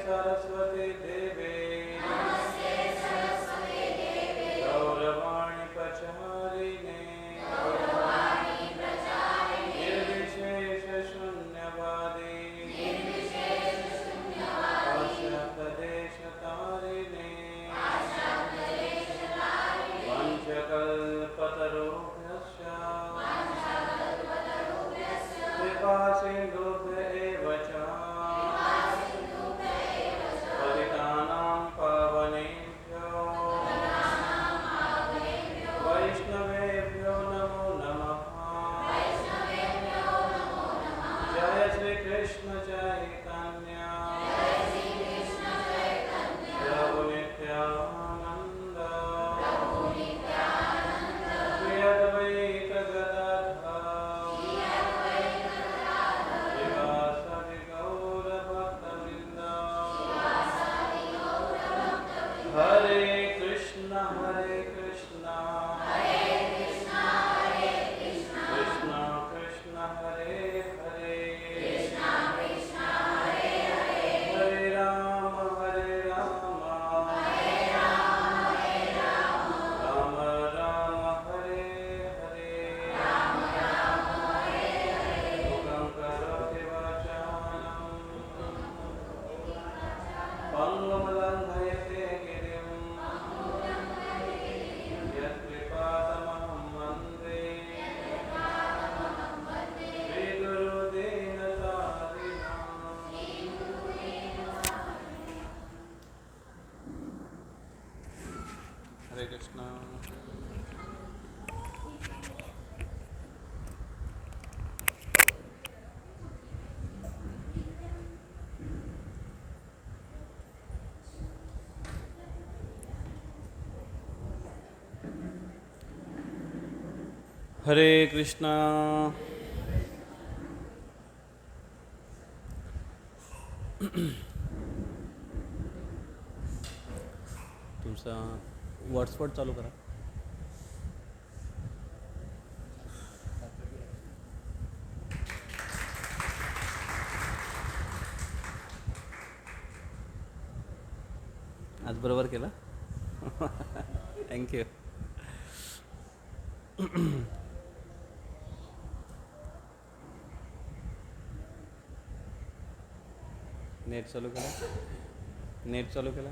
सरस्वती देवे गौरवाणी प्रचारिणे निर्विशेष शून्यवादी पाश्चात्यदेशतारिणे वंशकल्पतरुभ्यश्च कृपासिन्धुभ्य एव च पतितानां पावनेभ्यो वैष्णवेभ्यो नमो नमः। जय श्री कृष्ण चैतन्य प्रभु नित्यानंद श्री अद्वैत गदाधर श्रीवासदि गौर भक्तवृंद। हरे कृष्ण कृष्ण कृष्ण हरे हरे हरे राम राम राम हरे हरे। मुखं करोति वाचालं पङ्गुं लङ्घयते गिरिं यत्कृपातमहं वन्दे श्रीगुरुदीनतारिणम्। हरे कृष्ण। हरे कृष्ण। तुमचा व्हॉट्सपॉट चालू करा। आज बरोबर केला। थँक्यू। नेट चालू केला। नेट चालू केला।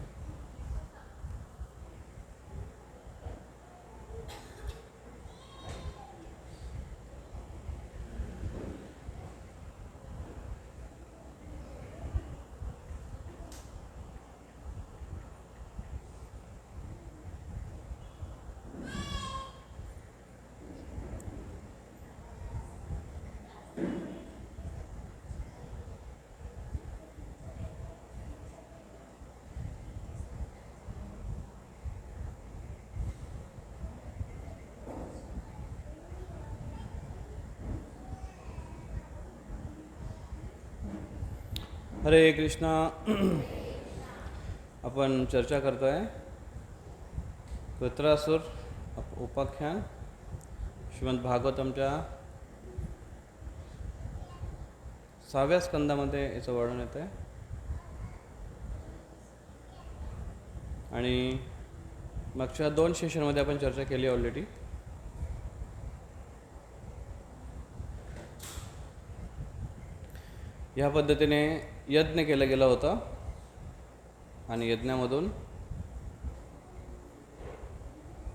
हरे कृष्णा। आपण चर्चा करतोय वृत्रासुर उपाख्यान श्रीमद भागवतमच्या 6व्या स्कंदामध्ये याचं वर्णन येतं आहे आणि मागच्या 2 सेशनमध्ये आपण चर्चा केली ऑलरेडी। ह्या पद्धतीने यज्ञ केला गेला होता आणि यज्ञामधून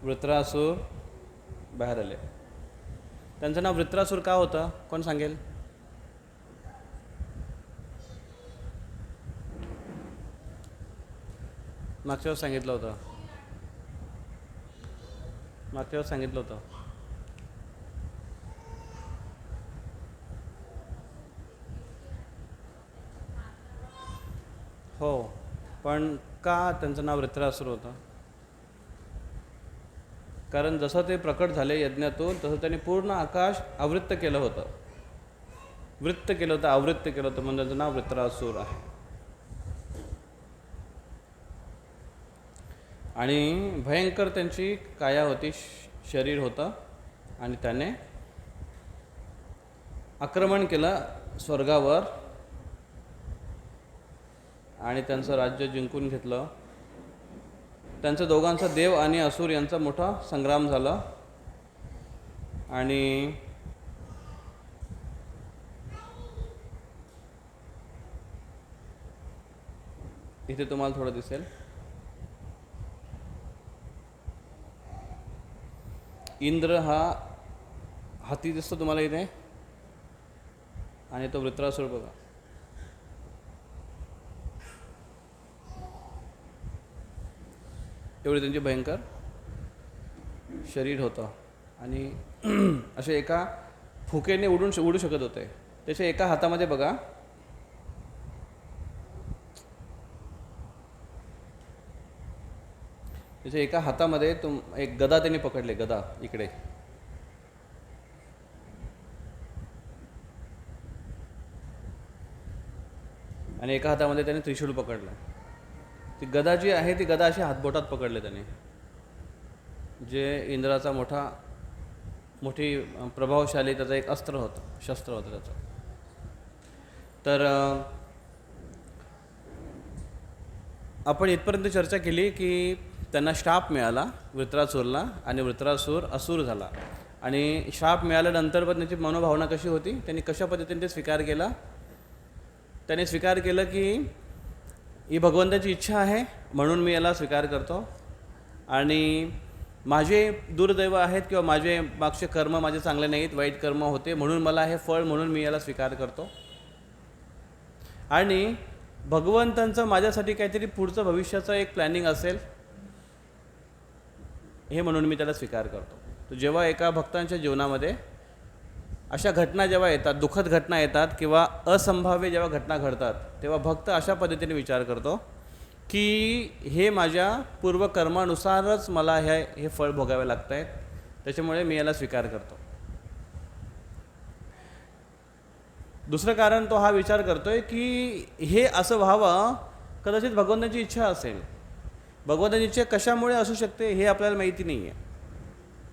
वृत्रासुर बाहेर आले। त्यांचं नाव वृत्रासुर का होतं कोण सांगेल? मागच्या वेळेस सांगितलं होतं। मागच्या वेळेस सांगितलं होतं। हो, पण का त्यांचं नाव वृत्रासुर होतं? कारण जसं ते प्रकट झाले यज्ञातून तसं त्यांनी पूर्ण आकाश आवृत्त केलं होतं। वृत्त केलं होतं, आवृत्त केलं होतं, म्हणून त्यांचं नाव वृत्रासुर आहे। आणि भयंकर त्यांची काया होती, शरीर होतं आणि त्याने आक्रमण केलं स्वर्गावर आणि त्यांचं राज्य जिंकून घेतलं. त्यांचं दोघांचा देव आणि असुर यांचा मोठा संग्राम झाला. आणि इथे तुम्हाला थोडं दिसेल, इंद्र हा हाती दिसतो तुम्हाला इथे, आणि तो वृत्रासुर बघा. एवढे त्यांचे भयंकर शरीर होतं. आणि असे एका फुकेने उडू शकत होते. त्याच्या एका हातामध्ये बघा त्याच्या एका हातामध्ये एक गदा त्यांनी पकडले, गदा इकडे, आणि एका हातामध्ये त्याने त्रिशूल पकडलं. ती गदा जी आहे ती गदा अशी हातबोटात पकडले त्याने, जे इंद्राचा मोठी प्रभावशाली त्याचं एक अस्त्र होतं, शस्त्र होतं त्याचं. तर आपण इथपर्यंत चर्चा केली की त्यांना शाप मिळाला वृत्रासुरला, आणि वृत्रासुर असुर झाला. आणि शाप मिळाल्यानंतर पण त्याची मनोभावना कशी होती, त्यांनी कशा पद्धतीने ते स्वीकार केला. त्याने स्वीकार केलं की ही भगवंताची इच्छा आहे म्हणून मी याला स्वीकार करतो, आणि माझे दुर्दैव आहेत किंवा माझे मागचे कर्म माझे चांगले नाहीत, वाईट कर्म होते म्हणून मला हे फळ म्हणून मी याला स्वीकार करतो, आणि भगवंतांचं माझ्यासाठी काहीतरी पुढचं भविष्याचं एक प्लॅनिंग असेल हे म्हणून मी त्याला स्वीकार करतो. तर जेव्हा एका भक्तांच्या जीवनामध्ये अशा घटना जेव्हा येतात, दुःखद घटना येतात किंवा असंभाव्य जेव्हा घटना घडतात, तेव्हा भक्त अशा पद्धतीने विचार करतो की हे माझ्या पूर्वकर्मानुसारच मला हे फळ भोगावे लागत आहेत, त्याच्यामुळे मी याला स्वीकार करतो. दुसरं कारण तो हा विचार करतोय की हे असं व्हावं कदाचित भगवंताची इच्छा असेल. भगवंताची इच्छा कशामुळे असू शकते हे आपल्याला माहिती नाही आहे,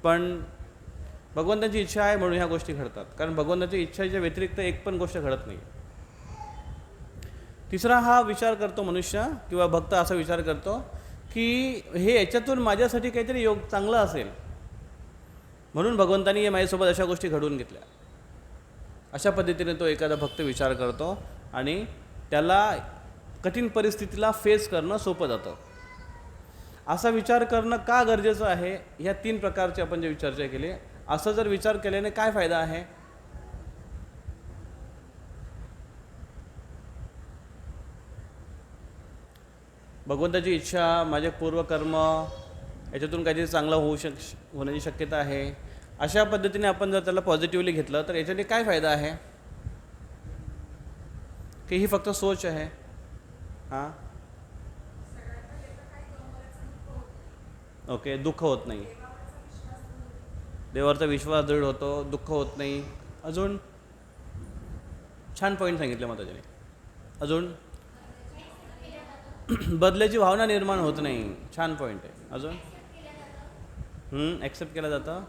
पण भगवंताची इच्छा आहे म्हणून ह्या गोष्टी घडतात, कारण भगवंताची इच्छेच्या व्यतिरिक्त एक पण गोष्ट घडत नाही. तिसरा हा विचार करतो मनुष्य किंवा भक्त असा विचार करतो की हे याच्यातून माझ्यासाठी काहीतरी योग चांगलं असेल म्हणून भगवंतांनी हे माझ्यासोबत अशा गोष्टी घडवून घेतल्या. अशा पद्धतीने तो एखादा भक्त विचार करतो आणि त्याला कठीण परिस्थितीला फेस करणं सोपं जातं. असा विचार करणं का गरजेचं आहे, ह्या 3 प्रकारचे आपण जे चर्चा केली. असं जर विचार केल्याने काय फायदा आहे, भगवंताची इच्छा, माझे पूर्वकर्म याच्यातून काहीतरी चांगलं होण्याची शक्यता आहे. अशा पद्धतीने आपण जर त्याला पॉझिटिव्हली घेतलं तर याच्याने काय फायदा आहे की ही फक्त सोच आहे. हां, ओके, दुःख होत नाही, देवावरचा विश्वास दृढ होतो, दुःख होत नाही. अजून छान पॉईंट सांगितलं मग त्याच्याने. अजून बदल्याची भावना निर्माण होत नाही, छान पॉईंट आहे. अजून ॲक्सेप्ट केलं जातं.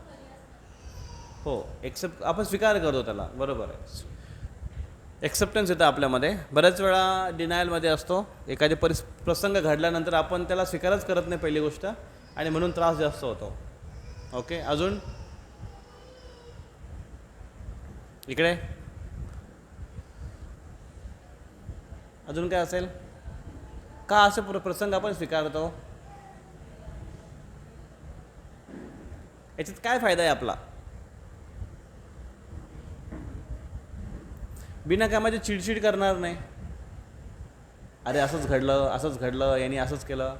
हो, ॲक्सेप्ट आपण स्वीकार करतो त्याला, बरोबर आहे. ॲक्सेप्टन्स येतं आपल्यामध्ये. बऱ्याच वेळा डिनायलमध्ये असतो, एखादी प्रसंग घडल्यानंतर आपण त्याला स्वीकारच करत नाही पहिली गोष्ट, आणि म्हणून त्रास जास्त होतो. ओके, अजून इकडे अजून काय असेल, का असे प्रसंग आपण स्वीकारतो, याच्यात काय फायदा आहे आपला. बिना कामाची चिडचिड करणार नाही, अरे असंच घडलं यांनी असंच केलं,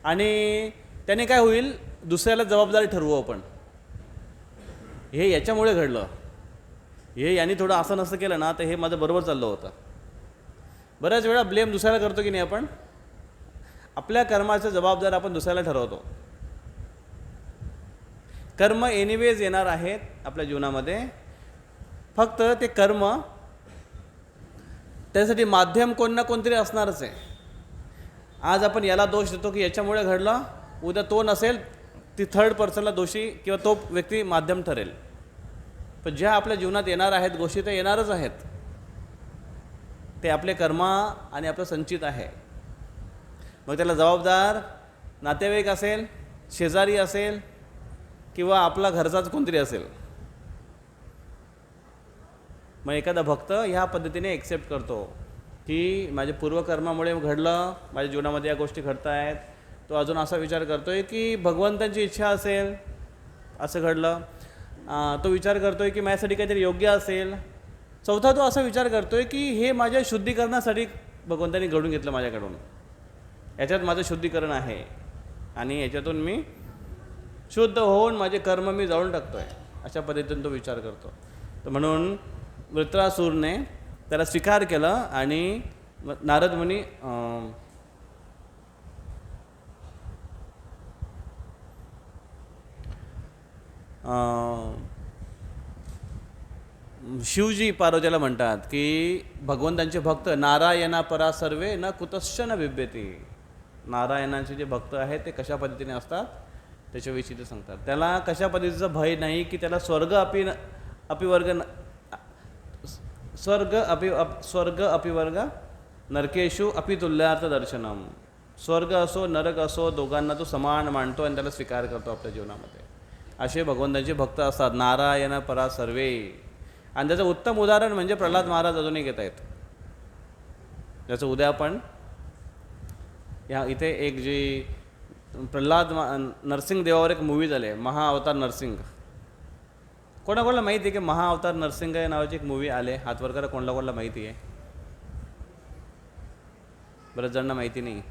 आणि त्याने काय होईल, दुसऱ्याला जबाबदारी ठरवू आपण, हे याच्यामुळे घडलं, हे यांनी थोडं असं नसं केलं ना तर हे माझं बरोबर चाललं होतं. बऱ्याच वेळा ब्लेम दुसऱ्याला करतो की नाही आपण, आपल्या कर्माचं जबाबदार आपण दुसऱ्याला ठरवतो. कर्म एनिवेज येणार आहेत आपल्या जीवनामध्ये, फक्त ते कर्म त्यासाठी माध्यम कोण ना कोणतरी असणारच आहे. आज आपण याला दोष देतो की याच्यामुळे घडलं, उद्या तो नसेल ती थर्ड पर्सनला दोषी किंवा तो व्यक्ती माध्यम ठरेल. पण ज्या आपल्या जीवनात येणार आहेत गोष्टी त्या येणारच आहेत, ते आपले कर्म आणि आपलं संचित आहे. मग त्याला जबाबदार नातेवाईक असेल, शेजारी असेल, किंवा आपला घरचाच कोणतरी असेल. मग एखादा भक्त ह्या पद्धतीने एक्सेप्ट करतो की माझ्या पूर्वकर्मामुळे घडलं, माझ्या जीवनामध्ये या गोष्टी घडत आहेत. तो अजून असा विचार करतोय की भगवंतांची इच्छा असेल असं घडलं. तो विचार करतोय की माझ्यासाठी काहीतरी योग्य असेल. चौथा, तो असा विचार करतोय की हे माझ्या शुद्धीकरणासाठी भगवंतांनी घडून घेतलं माझ्याकडून, याच्यात माझं शुद्धीकरण आहे आणि याच्यातून मी शुद्ध होऊन माझे कर्म मी जाळून टाकतोय. अशा पद्धतीने तो विचार करतो. तर म्हणून वृत्रासूरने त्याला स्वीकार केलं आणि नारद मुनी शिवजी पार्वतीला म्हणतात की भगवंतांचे भक्त नारायणा परा सर्वे न कुतश्चन बिभ्यती. नारायणाचे जे भक्त आहेत ते कशा पद्धतीने असतात त्याच्याविषयी ते सांगतात. त्याला कशा पद्धतीचं भय नाही की त्याला स्वर्ग अपिवर्ग नरकेशु अपितुल्यार्थ दर्शनम. स्वर्ग असो नरक असो दोघांना तो समान मानतो आणि त्याला स्वीकार करतो आपल्या जीवनामध्ये. असे भगवंतांचे भक्त असतात. नारायण परा सर्वे. आणि त्याचं उत्तम उदाहरण म्हणजे प्रल्हाद महाराज अजूनही घेत आहेत. ज्याचं उद्या आपण ह्या इथे एक जी प्रल्हाद नरसिंग देवावर एक मूवी झाली आहे, महाअवतार नरसिंग. कोणाकोणाला माहिती आहे की महाअवतार नरसिंग या नावाची एक मूवी आले? हातवर करा कोणाला माहिती आहे. बऱ्याच जणांना माहिती नाही.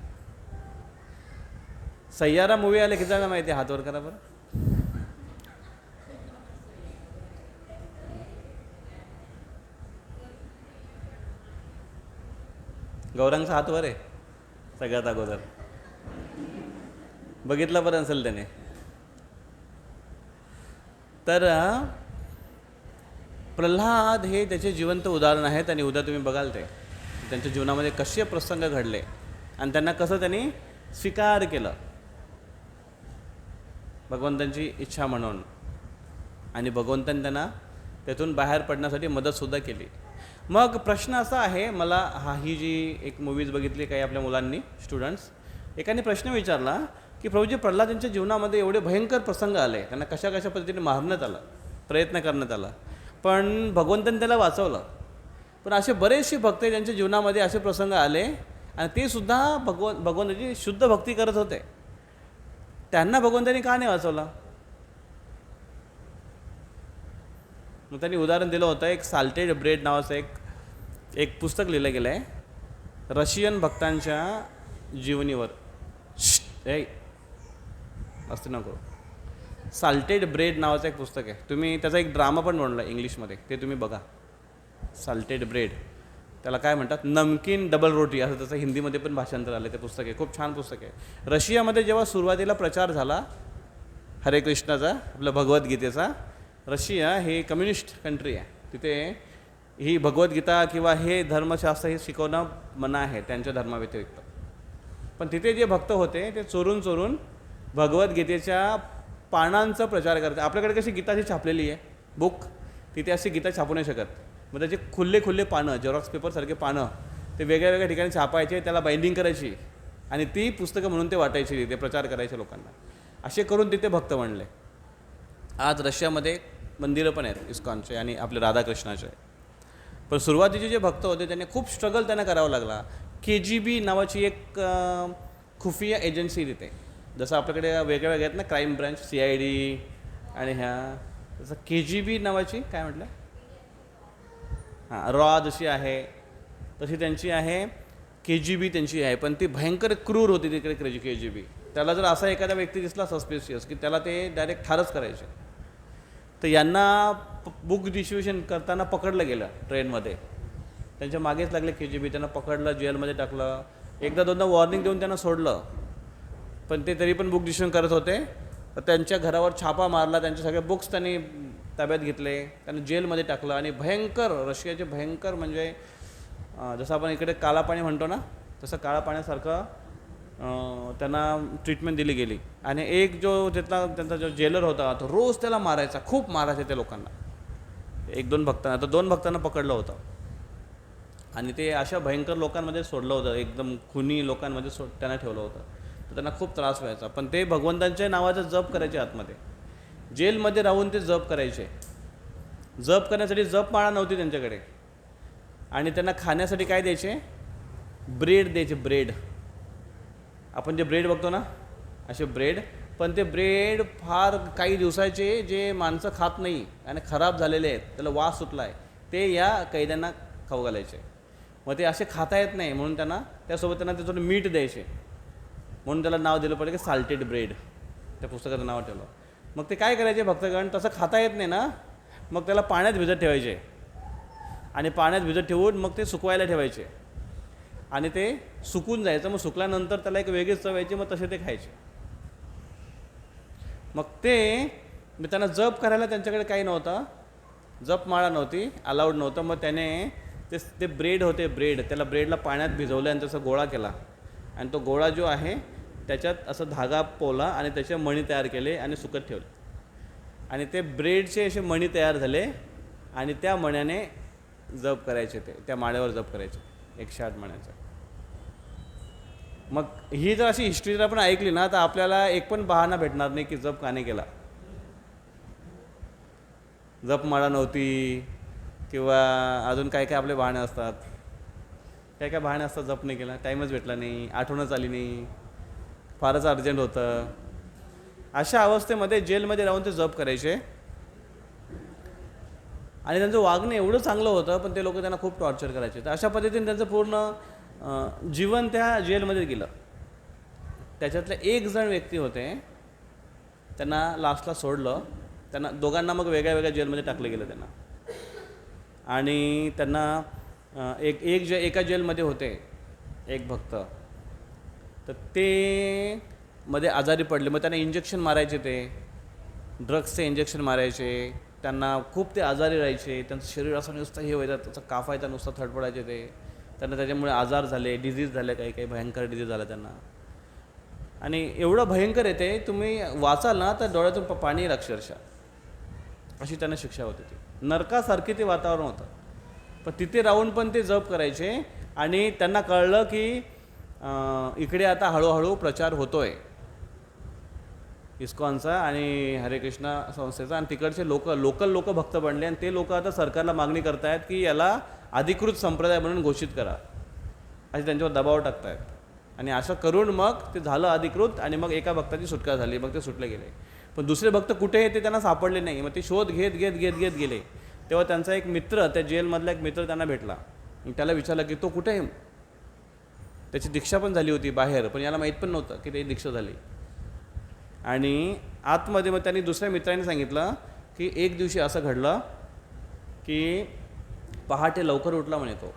सय्यारा मूवी आले किती जणांना माहिती आहे? हातवर करा बरं. गौरांगचा हातवर आहे सगळ्यात अगोदर. बघितलं पण असेल त्याने. तर प्रल्हाद हे त्याचे जिवंत उदाहरण आहेत आणि उद्या तुम्ही बघाल ते त्यांच्या जीवनामध्ये कसे प्रसंग घडले आणि त्यांना कसं त्यांनी स्वीकार केलं भगवंतांची इच्छा म्हणून. आणि भगवंतांनी त्यांना त्यातून बाहेर पडण्यासाठी मदतसुद्धा केली. मग प्रश्न असा आहे मला, ही जी एक मूवीज बघितली काही आपल्या मुलांनी, स्टुडंट्स, एकाने प्रश्न विचारला की प्रभूजी प्रल्हाद यांच्या जीवनामध्ये एवढे भयंकर प्रसंग आले, त्यांना कशा पद्धतीने मारण्यात आलं, प्रयत्न करण्यात आला, पण भगवंतांनी त्याला वाचवलं. पण असे बरेचसे भक्त ज्यांच्या जीवनामध्ये असे प्रसंग आले आणि ते सुद्धा भगवंताची शुद्ध भक्ती करत होते, त्यांना भगवंतांनी का नाही वाचवलं? मग त्यांनी उदाहरण दिलं होतं. एक साल्टेड ब्रेड नावाचं एक पुस्तक लिहिलं गेलं आहे रशियन भक्तांच्या जीवनीवर. असं नको. साल्टेड ब्रेड नावाचं एक पुस्तक आहे. तुम्ही त्याचा एक ड्रामा पण बनवला इंग्लिशमध्ये, ते तुम्ही बघा. साल्टेड ब्रेड, त्याला काय म्हणतात, नमकीन डबल रोटी असं त्याचं हिंदीमध्ये पण भाषांतर आलं. ते पुस्तक आहे, खूप छान पुस्तक आहे. रशियामध्ये जेव्हा सुरुवातीला प्रचार झाला हरे कृष्णाचा, आपल्या भगवद्गीतेचा, रशिया हे कम्युनिस्ट कंट्री आहे. तिथे ही भगवद्गीता किंवा हे धर्मशास्त्र हे शिकवणं मना आहे त्यांच्या धर्माव्यतिरिक्त. पण तिथे जे भक्त होते ते चोरून भगवद्गीतेच्या पानांचा प्रचार करतात. आपल्याकडे कशी गीता ही छापलेली आहे बुक, तिथे अशी गीता छापू नाही शकत. मग त्याचे खुल्ले पानं, जेरॉक्स पेपरसारखे पानं ते वेगळ्या ठिकाणी छापायचे, त्याला बाइंडिंग करायची आणि ती पुस्तकं म्हणून ते वाटायची, तिथे प्रचार करायचे लोकांना. असे करून तिथे भक्त म्हणले. आज रशियामध्ये मंदिरं पण आहेत इस्कॉनचे आणि आपले राधाकृष्णाचे. पण सुरुवातीचे जे भक्त होते त्यांनी खूप स्ट्रगल त्यांना करावा लागला. KGB नावाची एक खुफिया एजन्सी तिथे, जसं आपल्याकडे वेगळ्या आहेत ना क्राईम ब्रांच, CID आणि तसं KGB नावाची काय म्हटलं रॉ जशी आहे तशी त्यांची आहे, KGB त्यांची आहे. पण ती भयंकर क्रूर होती तिकडे KGB. त्याला जर असा एखादा व्यक्ती दिसला सस्पिशियस की त्याला ते डायरेक्ट ठारच करायचे. तर यांना बुक डिस्ट्रीब्युशन करताना पकडलं गेलं ट्रेनमध्ये. त्यांच्या मागेच लागले KGB, त्यांना पकडलं, जेलमध्ये टाकलं. एकदा दोनदा वॉर्निंग देऊन त्यांना सोडलं, पण ते तरी पण बुक डिस्ट्रीब्युशन करत होते. तर त्यांच्या घरावर छापा मारला, त्यांचे सगळे बुक्स त्यांनी ताब्यात घेतले, त्यांना जेलमध्ये टाकलं. आणि भयंकर रशियाचे भयंकर म्हणजे जसं आपण इकडे काळा पाणी म्हणतो ना, तसं काळा पाण्यासारखं त्यांना ट्रीटमेंट दिली गेली. आणि एक त्यांचा जो जेलर होता तो रोज त्याला मारायचा, खूप मारायचे त्या लोकांना. 1-2 भक्तांना, तर 2 भक्तांना पकडलं होतं. आणि ते अशा भयंकर लोकांमध्ये सोडलं होतं, एकदम खुनी लोकांमध्ये त्यांना ठेवलं होतं. तर त्यांना खूप त्रास व्हायचा. पण ते भगवंतांच्या नावाचा जप करायचे आतमध्ये. जेलमध्ये राहून ते जप करायचे. जप करण्यासाठी जपमाळा नव्हती त्यांच्याकडे. आणि त्यांना खाण्यासाठी काय द्यायचे? ब्रेड द्यायचे, ब्रेड. आपण जे ब्रेड बघतो ना, असे ब्रेड. पण ते ब्रेड फार काही दिवसाचे, जे माणसं खात नाही आणि खराब झालेले आहेत, त्याला वास सुटला आहे, ते या कैद्यांना खाऊ घालायचे. मग ते असे खाता येत नाही म्हणून त्यांना त्यासोबत त्यांना ते थोडं मीठ द्यायचे. म्हणून त्याला नाव दिलं पाहिजे की साल्टेड ब्रेड. त्या पुस्तकाचं नाव ठेवलं. मग ते काय करायचे भक्तगण, तसं खाता येत नाही ना, मग त्याला पाण्यात भिजत ठेवायचे. आणि पाण्यात भिजत ठेवून मग ते सुकवायला ठेवायचे. आणि ते सुकून जायचं. मग सुकल्यानंतर त्याला एक वेगळीच चव यायची. मग तसे ते खायचे. मग त्यांना जप करायला त्यांच्याकडे काही नव्हतं, जपमाळा नव्हती, अलाउड नव्हतं. मग त्याने ते ब्रेड होते, ब्रेड, त्याला ब्रेडला पाण्यात भिजवलं आणि त्याचा गोळा केला. आणि तो गोळा जो आहे त्याच्यात असं धागा पोवला आणि त्याचे मणी तयार केले आणि सुकत ठेवले. आणि ते ब्रेडचे असे मणी तयार झाले आणि त्या मण्याने जप करायचे. त्या माळ्यावर जप करायचे 108 मण्याचा. मग ही जर अशी हिस्ट्री जर आपण ऐकली ना, तर आपल्याला एक पण बहाणा भेटणार नाही की जप का नाही केला. जपमाळा नव्हती किंवा अजून काय काय आपले बहाणे असतात. काय काय बहाणे असतात जप नाही केला, टाईमच भेटला नाही, आठवणच आली नाही, फारच अर्जंट होतं. अशा अवस्थेमध्ये जेलमध्ये राहून ते जप करायचे. आणि त्यांचं वागणं एवढं चांगलं होतं, पण ते लोक त्यांना खूप टॉर्चर करायचे. तर अशा पद्धतीने त्यांचं पूर्ण जीवन त्या जेलमध्ये गेलं. त्याच्यातले एक जण व्यक्ती होते, त्यांना लास्टला सोडलं. त्यांना दोघांना मग वेगळ्या वेगळ्या जेलमध्ये टाकलं गेलं त्यांना. आणि त्यांना एका जेलमध्ये होते एक भक्त. तर ते मध्ये आजारी पडले. मग त्यांना इंजेक्शन मारायचे, ते ड्रग्सचे इंजेक्शन मारायचे. त्यांना खूप ते आजारी राहायचे. त्यांचं शरीर असं नुसतं हे व्हायचं, त्याचा काफायचा नुसतं थडपडायचे ते. त्यांना त्याच्यामुळे आजार झाले, डिझीज झाले, काही काही भयंकर डिझीज झाला त्यांना. आणि एवढं भयंकर आहे तुम्ही वाचाल ना तर डोळ्यातून पाणी येईल अक्षरशः. अशी त्यांना शिक्षा होती. ती नरकासारखी ते वातावरण होतं. पण तिथे राहून पण ते जप करायचे. आणि त्यांना कळलं की इकडे आता हळूहळू प्रचार होतोय इस्कॉनचा आणि हरे कृष्णा संस्थेचा. आणि तिकडचे लोकल लोक भक्त बनले. आणि ते लोक आता सरकारला मागणी करतायत की याला अधिकृत संप्रदाय म्हणून घोषित करा, असे त्यांच्यावर दबाव टाकतायत. आणि असं करून मग ते झालं अधिकृत. आणि मग एका भक्ताची सुटका झाली. मग ते सुटले गेले. पण दुसरे भक्त कुठे आहे ते त्यांना सापडले नाही. मग ते शोध घेत गेले. तेव्हा त्यांचा एक मित्र, त्या जेलमधला एक मित्र त्यांना भेटला. त्याला विचारलं की तो कुठे आहे. त्याची दीक्षा पण झाली होती बाहेर, पण याला माहीत पण नव्हतं की त्याची दीक्षा झाली. आणि आतमध्ये मग त्यांनी दुसऱ्या मित्राने सांगितलं की एक दिवशी असं घडलं की पहाटे लवकर उठला म्हणे तो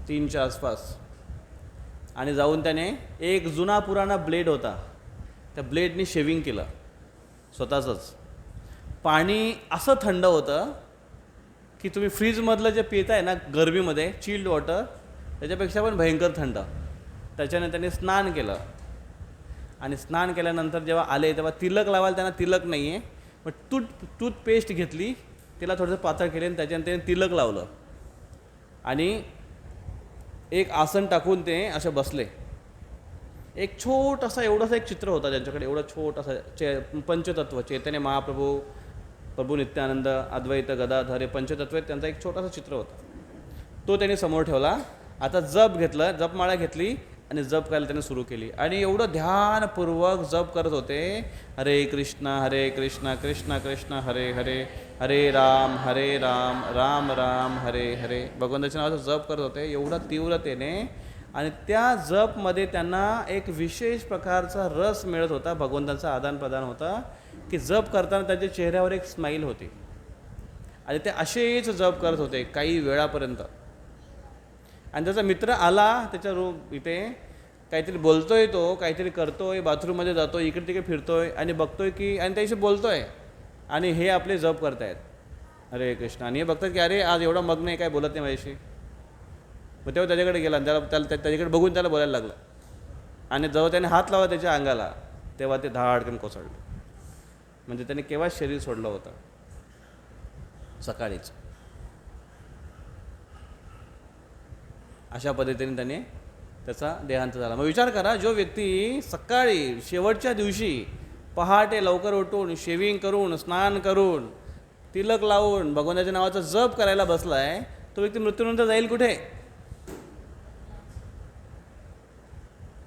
3च्या आसपास. आणि जाऊन त्याने एक जुना पुराणा ब्लेड होता, त्या ब्लेडनी शेविंग केलं स्वतःचंच. पाणी असं थंड होतं की तुम्ही फ्रीजमधलं जे पिताय ना गरमीमध्ये, चिल्ड वॉटर, त्याच्यापेक्षा पण भयंकर थंड. त्याच्याने त्याने स्नान केलं. आणि स्नान केल्यानंतर जेव्हा आले तेव्हा तिलक लावायला त्यांना तिलक नाही आहे. मग टूथपेस्ट घेतली, तिला थोडंसं पातळ केले आणि त्याच्याने त्याने तिलक लावलं. आणि एक आसन टाकून ते असे बसले. एक छोटासा एवढंसं एक चित्र होता त्यांच्याकडे, एवढं छोटासा पंचतत्व, चैतन्य महाप्रभू, प्रभू नित्यानंद, अद्वैत गदाधर, हे पंचतत्व त्यांचा एक छोटासा चित्र होता. तो त्यांनी समोर ठेवला. आता जपमाळा घेतली आणि जप करायला त्याने सुरू केली. आणि एवढं ध्यानपूर्वक जप करत होते. हरे कृष्णा कृष्ण कृष्ण हरे हरे, हरे राम राम राम हरे हरे, भगवंताच्या नावाचं जप करत होते एवढा तीव्रतेने. आणि त्या जपमध्ये त्यांना एक विशेष प्रकारचा रस मिळत होता, भगवंतांचा आदान प्रदान होता की जप करताना त्यांच्या चेहऱ्यावर एक स्माईल होती. आणि ते असेच जप करत होते काही वेळापर्यंत. आणि त्याचा मित्र आला त्याच्या इथे, काहीतरी बोलतोय, तो काहीतरी करतोय, बाथरूममध्ये जातोय, इकडे तिकडे फिरतोय आणि बघतोय की, आणि त्याशी बोलतोय आणि हे आपले जप करतायत हरे कृष्ण. आणि हे बघतात की अरे आज एवढा मग्न आहे, काय बोलत नाही माझ्याशी. मग तेव्हा त्याच्याकडे गेला आणि त्याच्याकडे बघून त्याला बोलायला लागलं. आणि जेव्हा त्याने हात लावला त्याच्या अंगाला तेव्हा ते धाडकन कोसळलं. म्हणजे त्याने केव्हाच शरीर सोडलं होतं, सकाळीच. अशा पद्धतीने त्याने त्याचा देहांत झाला. मग विचार करा, जो व्यक्ती सकाळी शेवटच्या दिवशी पहाटे लवकर उठून शेविंग करून स्नान करून तिलक लावून भगवंताच्या नावाचा जप करायला बसला आहे, तो व्यक्ती मृत्यूनंतर जाईल कुठे?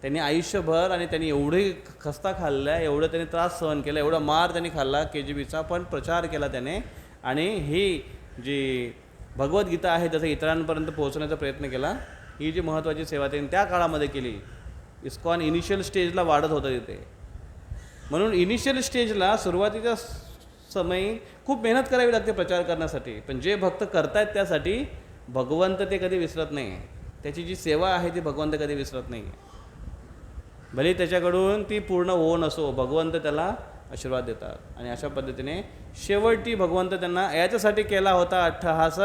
त्यांनी आयुष्यभर आणि त्यांनी एवढे खस्ता खाल्ल्या, एवढं त्यांनी त्रास सहन केला, एवढा मार त्यांनी खाल्ला KGBचा, पण प्रचार केला त्याने. आणि ही जी भगवद्गीता आहे त्याचा इतरांपर्यंत पोहोचण्याचा प्रयत्न केला. ही जी महत्त्वाची सेवा त्यांनी त्या काळामध्ये केली. इस्कॉन इनिशियल स्टेजला वाढत होतं तिथे. म्हणून इनिशियल स्टेजला सुरुवातीच्या समयी खूप मेहनत करावी लागते प्रचार करण्यासाठी. पण जे भक्त करतायत त्यासाठी भगवंत ते कधी विसरत नाही. त्याची जी सेवा आहे ती भगवंत कधी विसरत नाही. भले त्याच्याकडून ती पूर्ण होऊ नसो, भगवंत त्याला आशीर्वाद देतात. आणि अशा पद्धतीने शेवटी भगवंत त्यांना याच्यासाठी केला होता अट्टहास,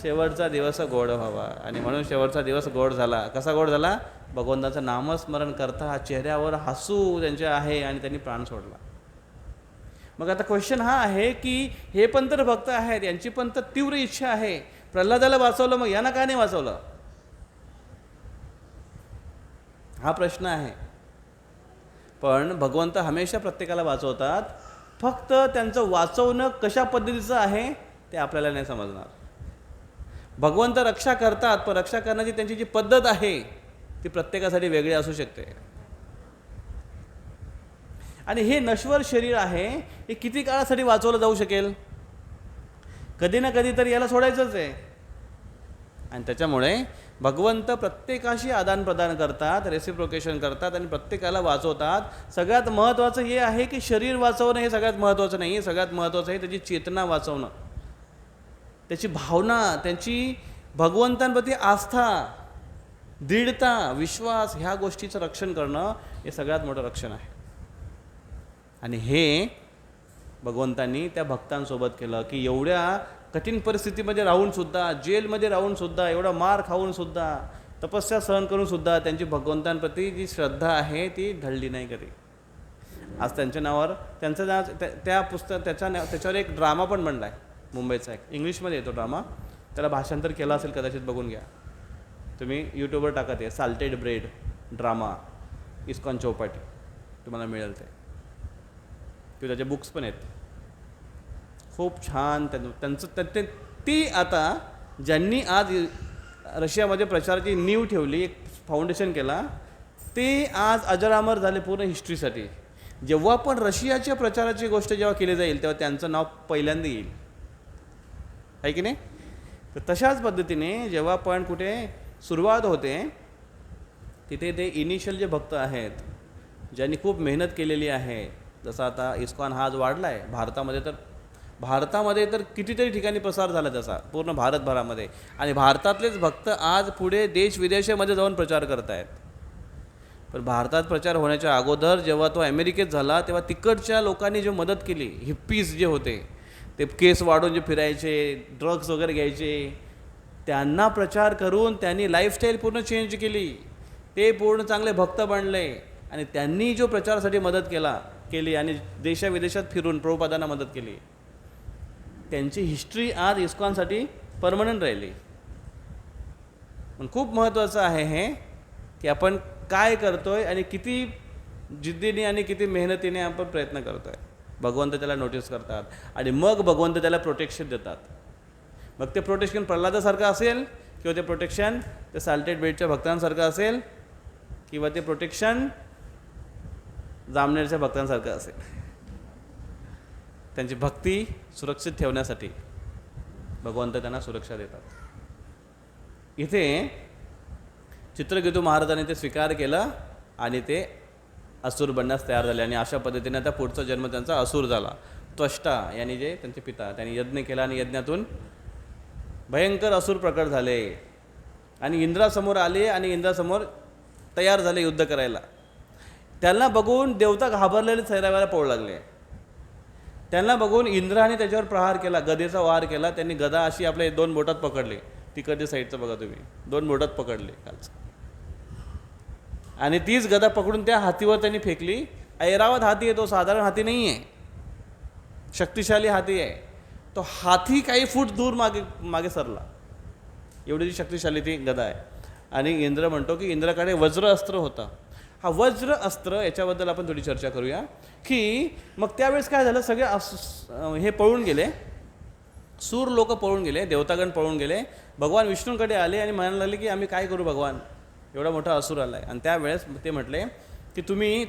शेवटचा दिवस गोड व्हावा. आणि म्हणून शेवटचा दिवस गोड झाला. कसा गोड झाला? भगवंताचं नामस्मरण करता चेहऱ्यावर हसू त्यांच्या आहे आणि त्यांनी प्राण सोडला. मग आता क्वेश्चन हा आहे की हे पण तर भक्त आहेत, यांची पण तर तीव्र इच्छा आहे. प्रल्हादाला वाचवलं, मग यांना का नाही वाचवलं? हा प्रश्न आहे. पण भगवंत हमेशा प्रत्येकाला वाचवतात. फक्त त्यांचं वाचवणं कशा पद्धतीचं आहे ते आपल्याला नाही समजणार. भगवंत रक्षा करतात, पण रक्षा करण्याची त्यांची जी पद्धत आहे ती प्रत्येकासाठी वेगळी असू शकते. आणि हे नश्वर शरीर आहे, हे किती काळासाठी वाचवलं जाऊ शकेल? कधी ना कधी तरी याला सोडायचंच आहे. आणि त्याच्यामुळे भगवंत प्रत्येकाशी आदानप्रदान करतात, रेसिप्रोकेशन करतात आणि प्रत्येकाला वाचवतात. सगळ्यात महत्त्वाचं हे आहे की शरीर वाचवणं हे सगळ्यात महत्त्वाचं नाही. सगळ्यात महत्त्वाचं आहे त्याची चेतना वाचवणं, त्याची भावना, त्यांची भगवंतांप्रती आस्था, दृढता, विश्वास, ह्या गोष्टीचं रक्षण करणं हे सगळ्यात मोठं रक्षण आहे. आणि हे भगवंतांनी त्या भक्तांसोबत केलं की एवढ्या कठीण परिस्थितीमध्ये राहूनसुद्धा, जेलमध्ये राहूनसुद्धा, एवढा मार खाऊनसुद्धा, तपस्या सहन करूनसुद्धा त्यांची भगवंतांप्रती जी श्रद्धा आहे ती ढळली नाही कधी. आज त्यांच्या नावावर त्यांचं नाव त्या पुस्तक त्याच्यावर एक ड्रामा पण बनला आहे मुंबईचा. एक इंग्लिशमध्ये येतो ड्रामा, त्याला भाषांतर केलं असेल कदाचित, बघून घ्या तुम्ही यूट्यूबवर टाका. ते salted bread drama, ISKCON Chowpatty, तुम्हाला मिळेल ते. त्याचे बुक्स पण आहेत, खूप छान. त्यांचं ती आता ज्यांनी आज रशियामध्ये प्रचाराची नीव ठेवली, एक फाउंडेशन केला, ते आज अजरामर झाले पूर्ण हिस्ट्रीसाठी. जेव्हा पण रशियाच्या प्रचाराची गोष्ट जेव्हा केली जाईल तेव्हा त्यांचं नाव पहिल्यांदा येईल, आहे की नाही? तर तशाच पद्धतीने जेव्हा पण कुठे सुरुवात होते तिथे ते इनिशियल जे भक्त आहेत, ज्यांनी खूप मेहनत केलेली आहे, जसं आता इस्कॉन हा आज वाढला आहे भारतामध्ये तर कितीतरी ठिकाणी प्रसार झाला त्याचा पूर्ण भारतभरामध्ये. आणि भारतातलेच भक्त आज पुढे देश विदेशामध्ये जाऊन प्रचार करत आहेत. पण भारतात प्रचार होण्याच्या अगोदर जेव्हा तो अमेरिकेत झाला तेव्हा तिकडच्या लोकांनी जो मदत केली, हिप्पीज जे होते, ते केस वाढून जे फिरायचे, ड्रग्स वगैरे घ्यायचे, त्यांना प्रचार करून त्यांनी लाईफस्टाईल पूर्ण चेंज केली. ते पूर्ण चांगले भक्त बनले. आणि त्यांनी जो प्रचारासाठी मदत केली आणि देशाविदेशात फिरून प्रभुपादांना मदत केली, त्यांची हिस्ट्री आज इस्कॉनसाठी परमनंट राहिली. पण खूप महत्त्वाचं आहे हे की आपण काय करतोय आणि किती जिद्दीने आणि किती मेहनतीने आपण प्रयत्न करतोय. भगवंत त्याला नोटीस करतात आणि मग भगवंत त्याला प्रोटेक्शन देतात. मग ते प्रोटेक्शन प्रल्हादासारखं असेल किंवा ते प्रोटेक्शन ते साल्टेड ब्रेडच्या भक्तांसारखं असेल किंवा ते प्रोटेक्शन जामनेरच्या भक्तांसारखं असेल. त्यांची भक्ती सुरक्षित ठेवण्यासाठी भगवंत त्यांना सुरक्षा देतात. इथे चित्रकेतू महाराजांनी ते स्वीकार केलं आणि ते असुर बनण्यास तयार झाले. आणि अशा पद्धतीने आता पुढचा जन्म त्यांचा असुर झाला. त्वष्टा यांनी जे त्यांचे पिता, त्यांनी यज्ञ केला आणि यज्ञातून भयंकर असुर प्रकट झाले आणि इंद्रासमोर आले आणि इंद्रासमोर तयार झाले युद्ध करायला. त्यांना बघून देवता घाबरलेले सैरावायला पळू लागले. त्यांना बघून इंद्राने त्याच्यावर प्रहार केला, गदेचा वार केला. त्यांनी गदा अशी आपल्या 2 बोटात पकडली, तिकडच्या साईडचं बघा तुम्ही, 2 बोटात पकडली खालचं, आणि तीच गदा पकडून त्या हातीवर त्यांनी फेकली. ऐरावत हाती आहे तो, साधारण हाती नाही आहे, शक्तिशाली हाती आहे. तो हाती काही फूट दूर मागे सरला, एवढी जी शक्तिशाली ती गदा आहे. आणि इंद्र म्हणतो की इंद्राकडे वज्र अस्त्र होता. हा वज्र अस्त्र याच्याबद्दल आपण थोडी चर्चा करूया की मग त्यावेळेस काय झालं, सगळे हे पळून गेले, सूर लोक पळून गेले, देवतागण पळून गेले, भगवान विष्णूंकडे आले आणि म्हणायला लागले की आम्ही काय करू भगवान, एवढा मोठा असुर आला आहे. आणि त्यावेळेस ते म्हटले की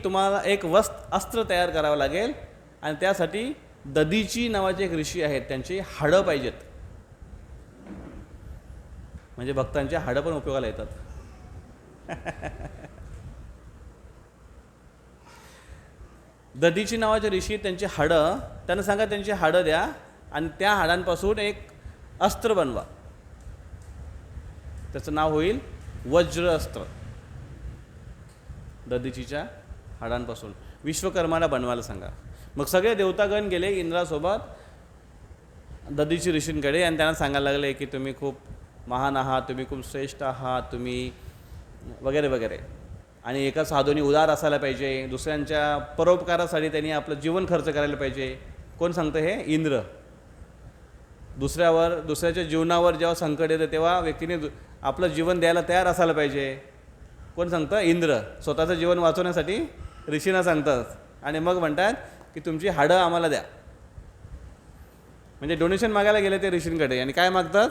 तुम्हाला एक अस्त्र तयार करावं लागेल आणि त्यासाठी दधीची नावाचे एक ऋषी आहेत, त्यांची हाडं पाहिजेत. म्हणजे भक्तांची हाडं पण उपयोगाला येतात. दधीची नावाचे ऋषी, त्यांची हाडं, त्यांना सांगा त्यांची हाडं द्या आणि त्या हाडांपासून एक अस्त्र बनवा. त्याचं नाव होईल वज्र अस्त्र. दधीचीच्या हाडांपासून विश्वकर्माला बनवायला सांगा. मग सगळे देवतागण गेले इंद्रासोबत दधीची ऋषींकडे आणि त्यांना सांगायला लागले की तुम्ही खूप महान आहात, तुम्ही खूप श्रेष्ठ आहात, तुम्ही वगैरे वगैरे. आणि एका साधूने उदार असायला पाहिजे, दुसऱ्यांच्या परोपकारासाठी त्यांनी आपलं जीवन खर्च करायला पाहिजे. कोण सांगतं हे? इंद्र. दुसऱ्याच्या जीवनावर जेव्हा संकट येतं तेव्हा व्यक्तीने आपलं जीवन द्यायला तयार असायला पाहिजे. कोण सांगतं? इंद्र. स्वतःचं जीवन वाचवण्यासाठी ऋषींना सांगतात आणि मग म्हणतात की तुमची हाडं आम्हाला द्या. म्हणजे डोनेशन मागायला गेले ते ऋषींकडे आणि काय मागतात?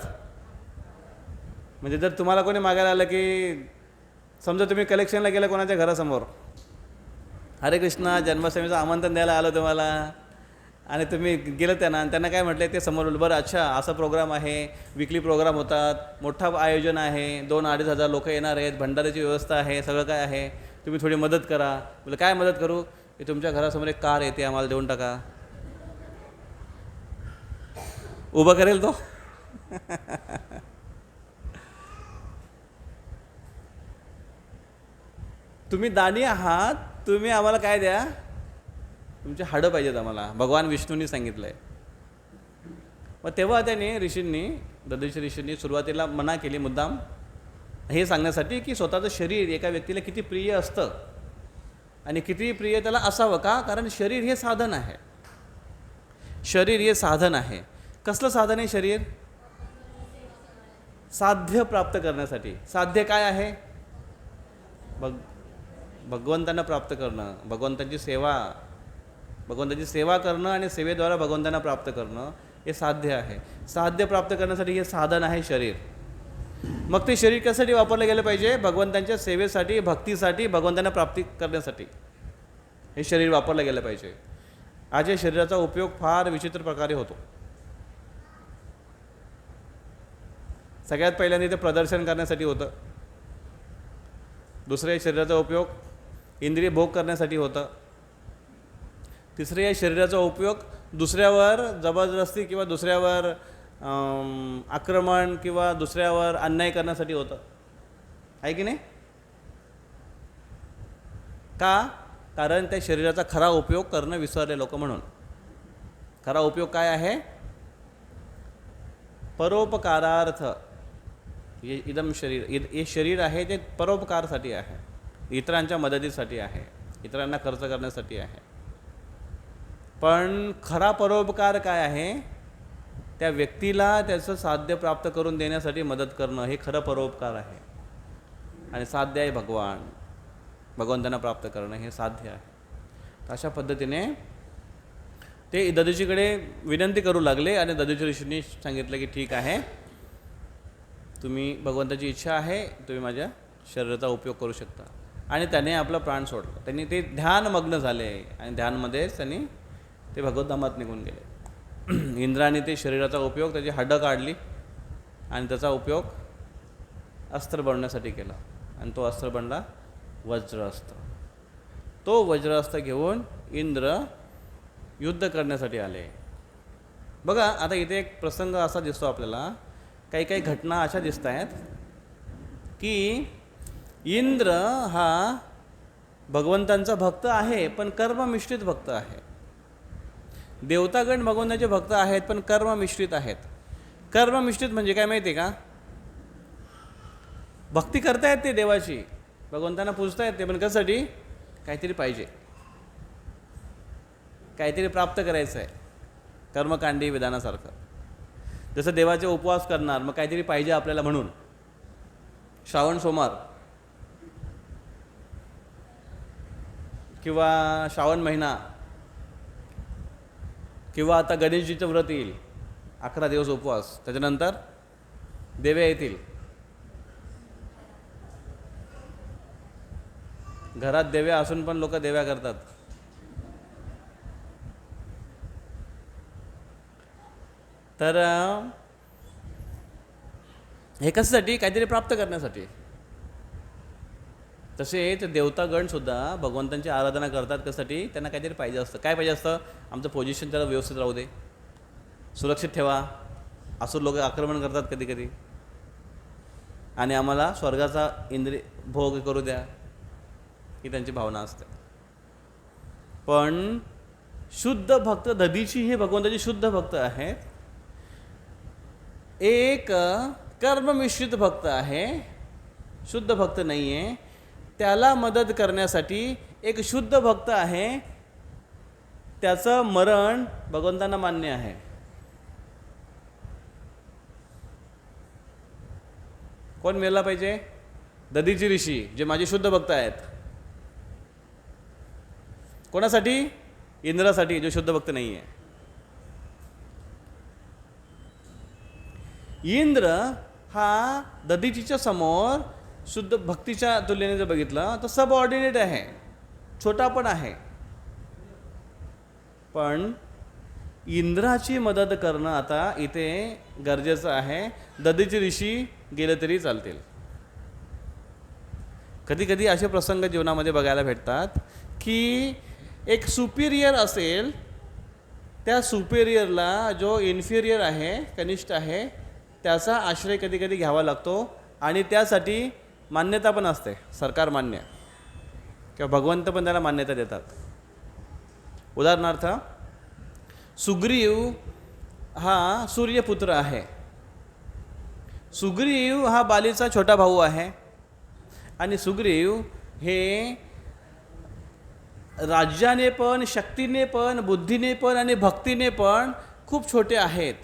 म्हणजे जर तुम्हाला कोणी मागायला आलं की समजा तुम्ही कलेक्शनला गेला कोणाच्या घरासमोर, हरे कृष्णा जन्माष्टमीचं आमंत्रण द्यायला आलो तुम्हाला, आणि तुम्ही गेलं त्यांना आणि त्यांना काय म्हटलं ते समोर, बरं अच्छा असा प्रोग्राम आहे, विकली प्रोग्राम होतात, मोठा आयोजन आहे, 2-2,500 लोक येणार आहेत, भंडाऱ्याची व्यवस्था आहे, सगळं काय आहे, तुम्ही थोडी मदत करा. बोले काय मदत करू? की तुमच्या घरासमोर एक कार येते, आम्हाला देऊन टाका. उभं करेल तो? तुम्ही दानी आहात, तुम्ही आम्हाला काय द्या? तुमची हाडं पाहिजेत आम्हाला, भगवान विष्णूंनी सांगितलं आहे. मग तेव्हा त्याने दधीची ऋषींनी सुरुवातीला मना केली मुद्दाम हे सांगण्यासाठी की स्वतःचं शरीर एका व्यक्तीला किती प्रिय असतं आणि किती प्रिय त्याला असावं. का? कारण शरीर हे साधन आहे. शरीर हे साधन आहे. कसलं साधन आहे शरीर? साध्य प्राप्त करण्यासाठी. साध्य काय आहे? भगवंतांना प्राप्त करणं, भगवंतांची सेवा करणं आणि सेवेद्वारा भगवंतांना प्राप्त करणं हे साध्य आहे. साध्य प्राप्त करण्यासाठी हे साधन आहे शरीर. मग ते शरीर कशासाठी वापरलं गेलं पाहिजे? भगवंतांच्या सेवेसाठी, भक्तीसाठी, भगवंतांना प्राप्ती करण्यासाठी हे शरीर वापरलं गेलं पाहिजे. आज या शरीराचा उपयोग फार विचित्र प्रकारे होतो. सगळ्यात पहिल्यांदा ते प्रदर्शन करण्यासाठी होतं. दुसऱ्या शरीराचा उपयोग इंद्रिय भोग करण्यासाठी होतं. तिसरे या शरीराचा उपयोग दुसऱ्यावर जबरदस्ती किंवा दुसऱ्यावर आक्रमण किंवा दुसऱ्यावर अन्याय करण्यासाठी होतं. आहे की नाही? का? कारण त्या शरीराचा खरा उपयोग करणं विसरले लोक. म्हणून खरा उपयोग काय आहे? परोपकारार्थ. इदम शरीर, हे शरीर आहे ते परोपकारसाठी आहे, इतरांच्या मदतीसाठी आहे, इतरांना खर्च करण्यासाठी आहे. पण खरा परोपकार काय आहे? त्या व्यक्तीला त्याचं साध्य प्राप्त करून देण्यासाठी मदत करणं हे खरं परोपकार आहे. आणि साध्य आहे भगवंतांना प्राप्त करणं हे साध्य आहे. अशा पद्धतीने ते दधीचीकडे विनंती करू लागले आणि दधीची ऋषींनी सांगितलं की ठीक आहे, तुम्ही भगवंताची इच्छा आहे, तुम्ही माझ्या शरीराचा उपयोग करू शकता. आणि त्याने आपला प्राण सोडला. त्यांनी ते ध्यानमग्न झाले आणि ध्यानमध्येच त्यांनी ते भगवद्धामात निघून गेले. इंद्राने ते शरीराचा उपयोग, त्याची हाडं काढली आणि त्याचा उपयोग अस्त्र बनवण्यासाठी केला आणि तो अस्त्र बनला वज्रास्त्र. तो वज्रास्त्र घेऊन इंद्र युद्ध करण्यासाठी आले. बघा आता इथे एक प्रसंग असा दिसतो आपल्याला, काही काही घटना अशा दिसत आहेत की इंद्र हा भगवंतांचा भक्त आहे पण कर्ममिश्रित भक्त आहे. देवतागण भगवंताचे भक्त आहेत पण कर्ममिश्रित आहेत. कर्ममिश्रित म्हणजे काय माहिती आहे का? भक्ती करतायत ते देवाची, भगवंतांना पूजतायत ते, पण कशासाठी? काहीतरी पाहिजे, काहीतरी प्राप्त करायचं आहे. कर्मकांडी विधानासारखं. जसं देवाचे उपवास करणार, मग काहीतरी पाहिजे आपल्याला म्हणून. श्रावण सोमवार किंवा श्रावण महिना किंवा आता गणेशजीचं व्रत येईल, 11 दिवस उपवास, त्याच्यानंतर देव्या येतील. घरात देव्या असून पण लोक देव्या करतात. तर हे कशासाठी? काहीतरी प्राप्त करण्यासाठी. तसेच देवतागणसुद्धा भगवंतांची आराधना करतात. कशासाठी? त्यांना काहीतरी पाहिजे असतं. काय पाहिजे असतं? आमचं पोझिशन त्याला व्यवस्थित राहू दे, सुरक्षित ठेवा. असं लोक आक्रमण करतात कधी कधी, आणि आम्हाला स्वर्गाचा भोग करू द्या, ही त्यांची भावना असते. पण शुद्ध भक्त, दधीची हे भगवंताची शुद्ध भक्त आहेत. एक कर्ममिश्रित भक्त आहे, शुद्ध भक्त नाही आहे. त्याला मदत करण्यासाठी एक शुद्ध भक्त आहे, त्याचं मरण भगवंतांना मान्य आहे. कोण मेला पाहिजे? दधीची ऋषी, जे माझे शुद्ध भक्त आहेत. कोणासाठी? इंद्रासाठी, जो शुद्ध भक्त नाही आहे. इंद्र हा दधीचीच्या समोर शुद्ध भक्तीच्या तुलनेने जर बघितलं तर सबऑर्डिनेट आहे, छोटा पण आहे. पण इंद्राची मदत करणं आता इथे गरजेचं आहे. दधीचे ऋषी गेले तरी चालतील. कधी कधी असे प्रसंग जीवनामध्ये बघायला भेटतात की एक सुपिरियर असेल, त्या सुपिरियरला जो इन्फिरियर आहे, कनिष्ठ आहे, त्याचा आश्रय कधी कधी घ्यावा लागतो. आणि त्यासाठी मान्यता पण असते, सरकार मान्य किंवा भगवंत पण त्याला मान्यता देतात. उदाहरणार्थ, सुग्रीव हा सूर्यपुत्र आहे. सुग्रीव हा बालीचा छोटा भाऊ आहे. आणि सुग्रीव हे राज्याने पण, शक्तीने पण, बुद्धीने पण आणि भक्तीने पण खूप छोटे आहेत.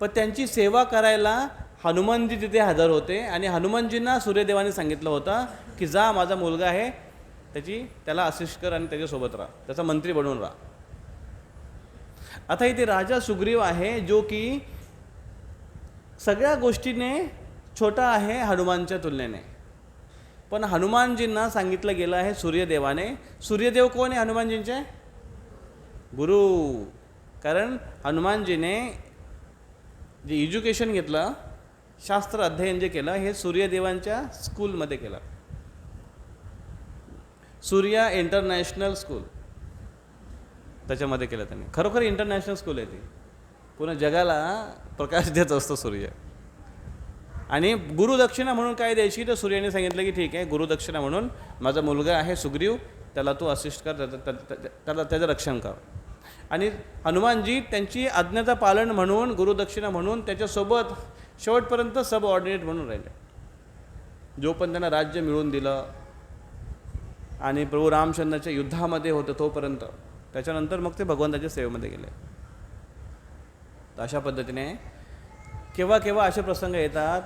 पण त्यांची सेवा करायला हनुमानजी तिथे हजर होते. आणि हनुमानजींना सूर्यदेवाने सांगितलं होतं की जा, माझा मुलगा आहे, त्याला असिस्ट कर आणि त्याच्यासोबत राहा, त्याचा मंत्री बनवून राहा. आता इथे राजा सुग्रीव आहे, जो की सगळ्या गोष्टीने छोटा आहे हनुमानच्या तुलनेने. पण हनुमानजींना सांगितलं गेलं आहे सूर्यदेवाने. सूर्यदेव कोण आहे? हनुमानजींचे गुरु. कारण हनुमानजीने जे एज्युकेशन घेतलं, शास्त्र अध्ययन जे केलं, हे सूर्यदेवांच्या स्कूलमध्ये केलं. सूर्या इंटरनॅशनल स्कूल, त्याच्यामध्ये केलं त्यांनी. खरोखर इंटरनॅशनल स्कूल आहे ती. पूर्ण जगाला प्रकाश देत असतो सूर्य. आणि गुरुदक्षिणा म्हणून काय द्यायची? तर सूर्याने सांगितलं की ठीक आहे, गुरुदक्षिणा म्हणून माझा मुलगा आहे सुग्रीव, त्याला तू असिस्ट कर, त्याला त्याचं रक्षण कर. आणि हनुमानजी त्यांची आज्ञेचं पालन म्हणून, गुरुदक्षिणा म्हणून त्याच्यासोबत शेवटपर्यंत सब ऑर्डिनेट म्हणून राहिले. जो पण त्यांना राज्य मिळवून दिलं आणि प्रभू रामचंद्राच्या युद्धामध्ये होतं तोपर्यंत. त्याच्यानंतर मग ते भगवंताच्या सेवेमध्ये गेले. तर अशा पद्धतीने केव्हा केव्हा असे प्रसंग येतात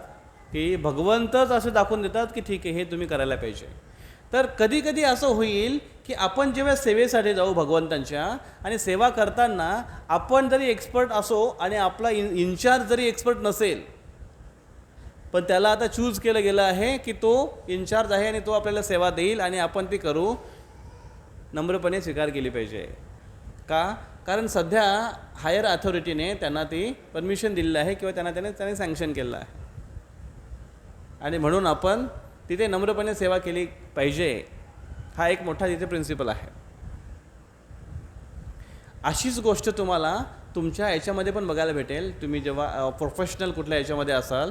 की भगवंतच असं दाखवून देतात की ठीक आहे, हे तुम्ही करायला पाहिजे. तर कधी कधी असं होईल की आपण जेव्हा सेवेसाठी जाऊ भगवंतांच्या, आणि सेवा करताना आपण जरी एक्सपर्ट असो आणि आपला इन्चार्ज जरी एक्सपर्ट नसेल, पण त्याला आता चूज केलं गेलं आहे की तो इन्चार्ज आहे आणि तो आपल्याला सेवा देईल आणि आपण ती करू, नम्रपणे स्वीकार केली पाहिजे. का? कारण सध्या हायर अथॉरिटीने त्यांना ती परमिशन दिलेली आहे किंवा त्याने सँक्शन केलं आहे. आणि म्हणून आपण तिथे नम्रपणे सेवा केली पाहिजे. हा एक मोठा तिथे प्रिन्सिपल आहे. अशीच गोष्ट तुम्हाला तुमच्या याच्यामध्ये पण बघायला भेटेल. तुम्ही जेव्हा प्रोफेशनल कुठल्या याच्यामध्ये असाल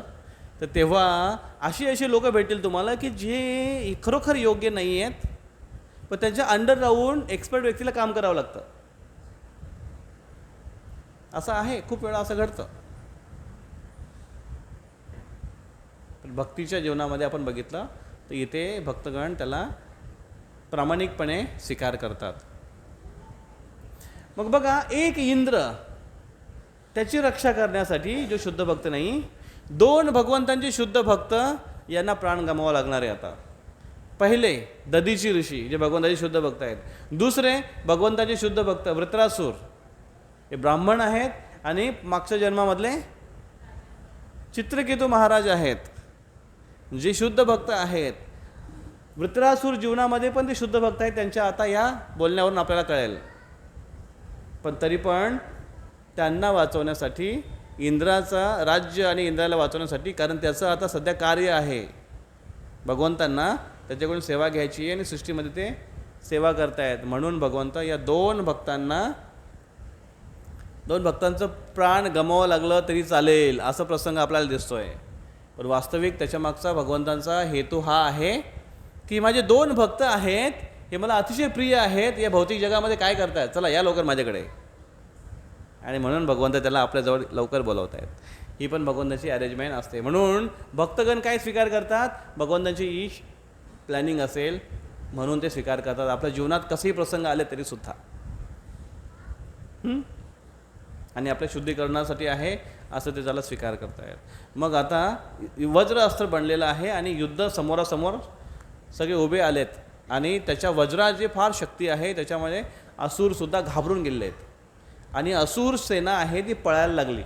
तर तेव्हा अशी लोक भेटतील तुम्हाला की जे खरोखर योग्य नाही आहेत, पण त्यांच्या अंडर राहून एक्सपर्ट व्यक्तीला काम करावं लागतं. असं आहे, खूप वेळा असं घडतं. भक्तीच्या जीवनामध्ये आपण बघितलं तर इथे भक्तगण त्याला प्रामाणिकपणे स्वीकार करतात. मग बघा, एक इंद्र त्याची रक्षा करण्यासाठी जो शुद्ध भक्त नाही, 2 भगवंतांचे शुद्ध भक्त यांना प्राण गमावा लागणार आहे आता. पहिले दधीची ऋषी जे भगवंताचे शुद्ध भक्त आहेत. दुसरे भगवंताचे शुद्ध भक्त वृत्रासूर, हे ब्राह्मण आहेत आणि मागच्या जन्मामधले चित्रकेतू महाराज आहेत, जे शुद्ध भक्त आहेत. वृत्रासूर जीवनामध्ये पण ते शुद्ध भक्त आहेत, त्यांच्या आता या बोलण्यावरून आपल्याला कळेल. पण तरी पण त्यांना वाचवण्यासाठी, इंद्राचा राज्य आणि इंद्राला वाचवण्यासाठी, कारण त्याचं आता सध्या कार्य आहे भगवंतांना त्याच्याकडून सेवा घ्यायची आणि सृष्टीमध्ये ते सेवा करतायत. म्हणून भगवंत या दोन भक्तांचं प्राण गमावं लागलं तरी चालेल असं प्रसंग आपल्याला दिसतोय. पण वास्तविक त्याच्यामागचा भगवंतांचा हेतू हा आहे की माझे दोन भक्त आहेत, हे मला अतिशय प्रिय आहेत, या भौतिक जगामध्ये काय करतायत, चला या लवकर माझ्याकडे. आणि म्हणून भगवंत त्याला आपल्याजवळ लवकर बोलवत आहेत. ही पण भगवंताची अरेंजमेंट असते. म्हणून भक्तगण काय स्वीकार करतात, भगवंतांची ही प्लॅनिंग असेल म्हणून ते स्वीकार करतात. आपल्या जीवनात कसेही प्रसंग आले तरीसुद्धा आणि आपल्या शुद्धीकरणासाठी आहे असं ते त्याला स्वीकार करतायत. मग आता वज्र अस्त्र बनलेलं आहे आणि युद्ध समोरासमोर सगळे उभे आलेत आणि त्याच्या वज्राची फार शक्ती आहे. त्याच्यामध्ये असुरसुद्धा घाबरून गेले आहेत आणि असुर सेना आहे ती पळायला लागली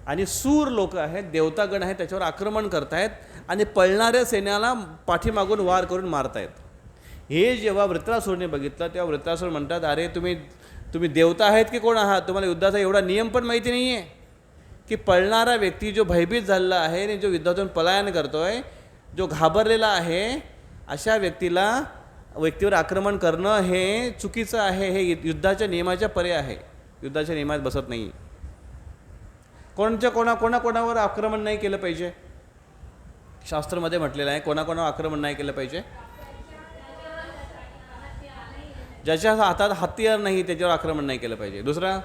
आणि सूर लोक आहेत, देवतागण आहेत, त्याच्यावर आक्रमण करतायत आणि पळणाऱ्या सेनेला पाठीमागून वार करून मारतायत. हे जेव्हा वृत्रासूरने बघितलं तेव्हा वृत्रासूर म्हणतात, अरे तुम्ही देवता आहेत की कोण आहात, तुम्हाला युद्धाचा एवढा नियम पण माहिती नाही आहे की पळणारा व्यक्ती जो भयभीत झालेला आहे आणि जो युद्धातून पलायन करतोय, जो घाबरलेला आहे, अशा व्यक्तीवर आक्रमण करणं हे चुकीचं आहे. हे युद्धाच्या नियमाच्या परे आहे, युद्धाच्या नियमात बसत नाही. कोणावर आक्रमण नाही केलं पाहिजे, शास्त्रामध्ये म्हटलेलं आहे. कोणावर आक्रमण नाही केलं पाहिजे, ज्याच्या हातात हत्यार नाही त्याच्यावर आक्रमण नाही केलं पाहिजे. दुसरा,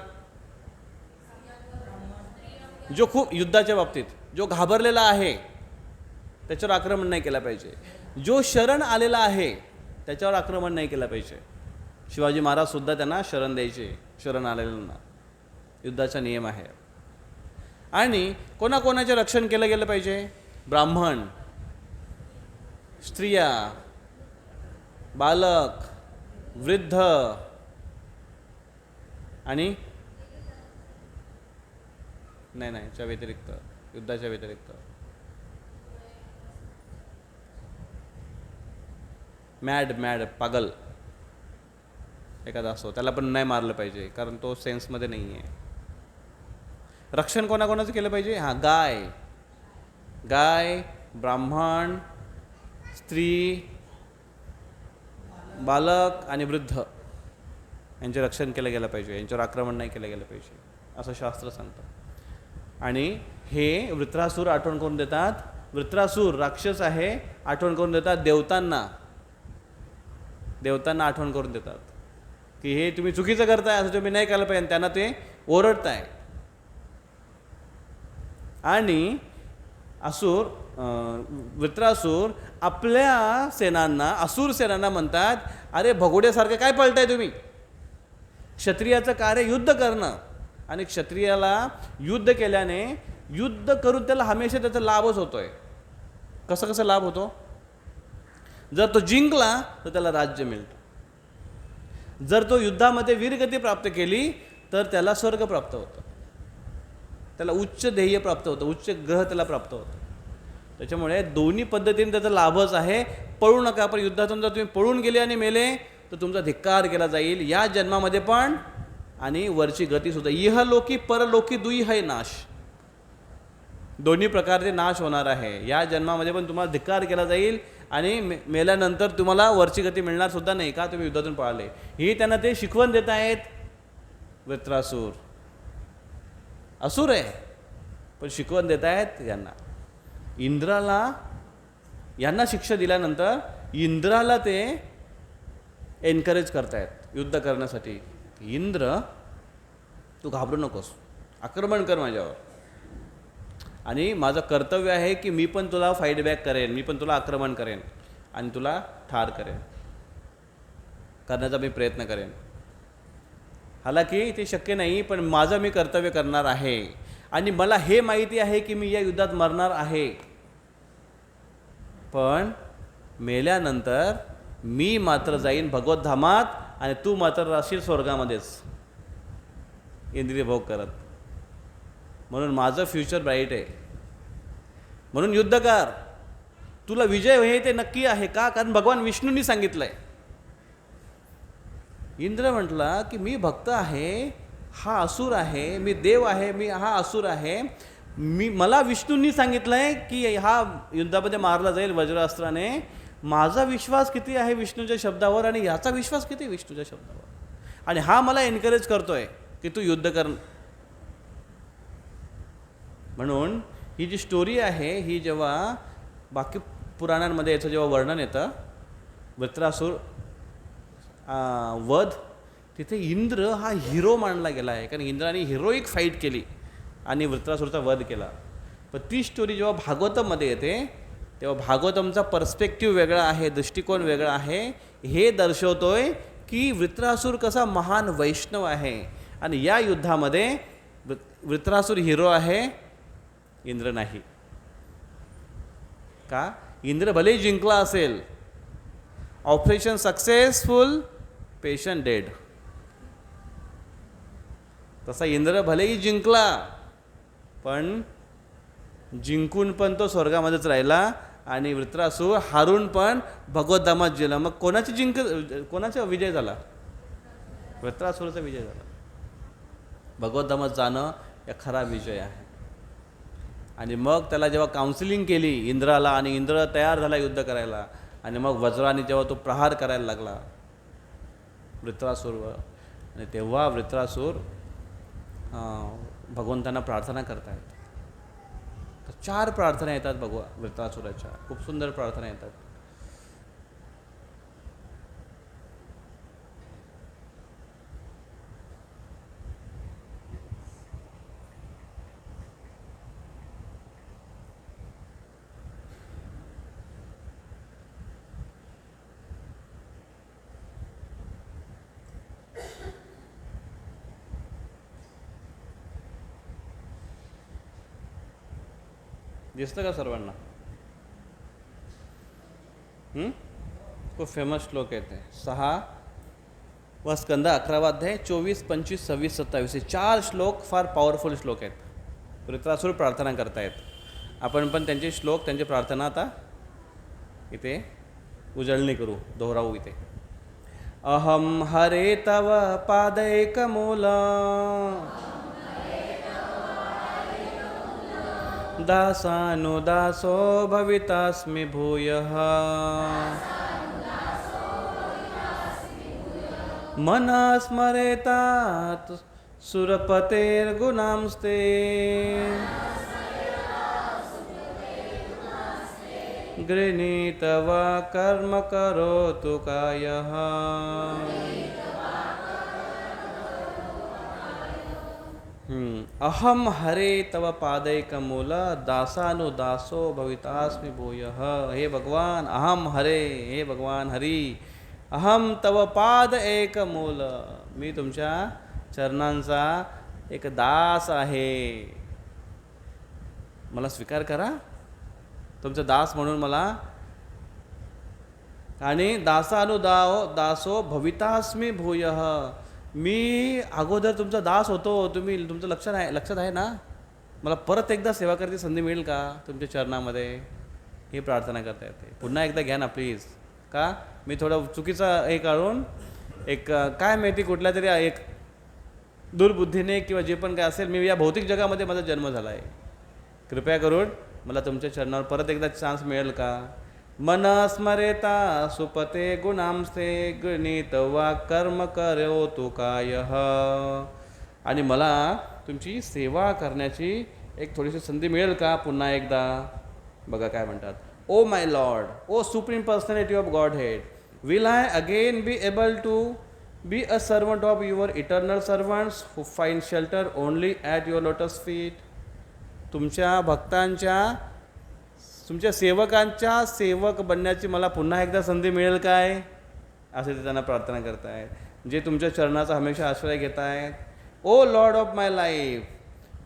जो खूप युद्धाच्या बाबतीत जो घाबरलेला आहे त्याच्यावर आक्रमण नाही केलं पाहिजे. जो शरण आलेला आहे त्याच्यावर आक्रमण नाही केलं पाहिजे. शिवाजी महाराज सुद्धा त्यांना शरण द्यायचे, शरण आलेल्यांना. युद्धाचा नियम आहे. आणि कोणाचे रक्षण केलं गेलं पाहिजे, ब्राह्मण, स्त्रिया, बालक, वृद्ध आणि नाही च्या व्यतिरिक्त, युद्धाच्या व्यतिरिक्त मॅड पागल एखादा असतो त्याला पण नाही मारलं पाहिजे, कारण तो सेन्समध्ये नाही आहे. रक्षण कोणाचं केलं पाहिजे, हां, गाय, ब्राह्मण, स्त्री, बालक आणि वृद्ध यांचे रक्षण केलं गेलं पाहिजे, यांच्यावर आक्रमण नाही केलं गेलं पाहिजे असं शास्त्र सांगतं. आणि हे वृत्रासूर आठवण करून देतात, वृत्रासूर राक्षस आहे आठवण करून देतात देवतांना आठवण करून देतात की हे तुम्ही चुकीचं करताय, असं तुम्ही नाही केलं पाहिजे. त्यांना ते ओरडताय. आणि वृत्रासूर आपल्या सेनांना, असुर सेनांना म्हणतात, अरे भगोड्यासारखे काय पळताय तुम्ही, क्षत्रियाचं कार्य युद्ध करणं आणि क्षत्रियाला युद्ध केल्याने, युद्ध करून त्याला हमेशा त्याचा लाभच होतोय. कसं लाभ होतो, जर तो जिंकला तर त्याला राज्य मिळतं, जर तो युद्धामध्ये वीरगती प्राप्त केली तर त्याला स्वर्ग प्राप्त होतं, त्याला उच्च ध्येय प्राप्त होतं, उच्च ग्रह त्याला प्राप्त होतं. त्याच्यामुळे दोन्ही पद्धतीने त्याचा लाभच आहे. पळू नका, पण युद्धातून जर तुम्ही पळून गेले आणि मेले तर तुमचा धिक्कार केला जाईल या जन्मामध्ये पण आणि वरची गतीसुद्धा. इहलोकी परलोकी दुई है नाश, दोन्ही प्रकारचे नाश होणार आहे. या जन्मामध्ये पण तुम्हाला धिक्कार केला जाईल आणि मेल्यानंतर तुम्हाला वरची गती मिळणार सुद्धा नाही, का तुम्ही युद्धातून पळाले. ही त्यांना ते शिकवण देत आहेत. वृत्रासूर असुर आहे पण शिकवण देत आहेत यांना. यांना शिक्षा दिल्यानंतर इंद्राला ते एनकरेज करतायत युद्ध करण्यासाठी. इंद्र, तू घाबरू नकोस, आक्रमण कर माझ्यावर, आणि माझं कर्तव्य आहे की मी पण तुला फाईट बॅक करेन, मी पण तुला आक्रमण करेन आणि तुला ठार करेन, करण्याचा मी प्रयत्न करेन. हालाकी ते शक्य नाही, पण माझं मी कर्तव्य करणार आहे. आणि मला हे माहिती आहे की मी या युद्धात मरणार आहे, पण मेल्यानंतर मी मात्र जाईन भगवद्धामात आणि तू मात्र राहशील स्वर्गामध्येच इंद्रिय भोग करत. म्हणून माझं फ्युचर ब्राईट आहे. म्हणून युद्ध कर, तुला विजय हे ते नक्की आहे का? कारण भगवान विष्णूंनी सांगितलंय. इंद्र म्हटला की मी भक्त आहे, हा असुर आहे, मी देव आहे, मी हा असुर आहे. मला विष्णूंनी सांगितलंय की हा युद्धामध्ये मारला जाईल वज्रास्त्राने. माझा विश्वास किती आहे विष्णूच्या शब्दावर आणि याचा विश्वास किती विष्णूच्या शब्दावर, आणि हा मला एनकरेज करतोय की तू युद्ध कर. म्हणून ही जी स्टोरी आहे ही जेव्हा बाकी पुराणांमध्ये याचं जेव्हा वर्णन येतं, वृत्रासूर वध, तिथे इंद्र हा हिरो मानला गेला आहे, कारण इंद्राने हिरोईक फाईट केली आणि वृत्रासूरचा वध केला. पण ती स्टोरी जेव्हा भागवतमध्ये येते तेव्हा भागवतमचा पर्स्पेक्टिव्ह वेगळा आहे, दृष्टिकोन वेगळा आहे. हे दर्शवतोय की वृत्रासूर कसा महान वैष्णव आहे आणि या युद्धामध्ये वृत्रासूर हिरो आहे, इंद्र नाही. का? इंद्र भलेही जिंकला असेल, ऑपरेशन सक्सेसफुल, पेशंट डेड. तसा इंद्र भलेही जिंकला, पण जिंकून पण तो स्वर्गामध्येच राहिला आणि वृत्रासूर हारून पण भगवद्धामात गेला. मग कोणाचा विजय झाला? वृत्रासूरचा विजय झाला. भगवद्धामात जाणं या खरा विजय आहे. आणि मग त्याला जेव्हा काउन्सिलिंग केली इंद्राला, आणि इंद्र तयार झाला युद्ध करायला, आणि मग वज्राने जेव्हा तो प्रहार करायला लागला वृत्रासूरवर, आणि तेव्हा वृत्रासूर भगवंतांना प्रार्थना करतायत. तर 4 प्रार्थना येतात वृत्रासुराच्या, खूप सुंदर प्रार्थना येतात. दिसतं का सर्वांना? खूप फेमस श्लोक आहेत ते. 6 स्कंद 11 अध्याय 24, 25, 26, 27 हे 4 श्लोक फार पॉवरफुल श्लोक आहेत. वृत्रासूर प्रार्थना करतायत. आपण पण त्यांचे श्लोक, त्यांची प्रार्थना आता इथे उजळणी करू, दोहरावू इथे. अहम हरे तव पादैकमूला दासानुदासो भवितास्मि भूयः मनः स्मरेतात् सुरपतेर्गुणांस्ते गृहीतवा कर्म करोतु कायः. अहम हरे तव पादैकमूल दासानुदासो भवितास्मि भूयः. हे भगवान अहम हरे, हे भगवान हरी, अहम तव पाद एक मूल, मी तुमच्या चरणांचा एक दास आहे, मला स्वीकार करा तुमचा दास म्हणून मला. आणि दासानुदासो भवितास्मि भूयः, मी अगोदर तुमचा दास होतो, तुमचं लक्षात आहे ना, मला परत एकदा सेवा करण्याची संधी मिळेल का तुमच्या चरणामध्ये? ही प्रार्थना करता येते. पुन्हा एकदा घ्या ना प्लीज. का? मी थोडं चुकीचा हे काढून एक काय माहिती कुठल्या तरी एक दुर्बुद्धीने किंवा जे पण काय असेल, मी या भौतिक जगामध्ये माझा जन्म झाला आहे, कृपया करून मला तुमच्या चरणावर परत एकदा चान्स मिळेल का? मन स्मरेता सुपते गुणांस्ते गृहीतवा कर्म करोतु कायः. आणि मला तुमची सेवा करण्याची एक थोडीशी संधी मिळेल का पुन्हा एकदा? बघा काय म्हणतात. Oh my lord, oh supreme personality of Godhead, will I again be able to be a servant of your eternal servants who find shelter only at your lotus feet. तुमच्या भक्तांच्या, तुमच्या सेवकांच्या सेवक बनण्याची मला पुन्हा एकदा संधी मिळेल काय? असे ते त्यांना प्रार्थना करतायत, जे तुमच्या चरणाचा हमेशा आश्रय घेत आहेत. O lord of my life,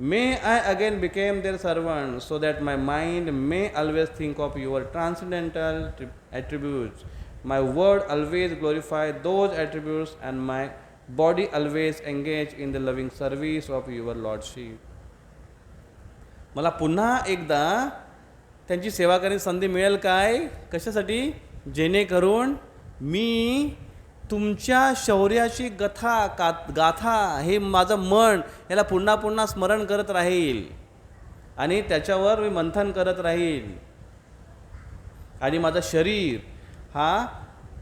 May I again become their servant, so that my mind may always think of your transcendental attributes. My word always glorify those attributes, and my body always engage in the loving service of your lordship. मला पुन्हा एकदा त्यांची सेवा करण्याची संधी मिळेल काय? कशासाठी? जेणेकरून मी तुमच्या शौर्याची गाथा हे माझं मन याला पुन्हा पुन्हा स्मरण करत राहील आणि त्याच्यावर मी मंथन करत राहील आणि माझं शरीर हा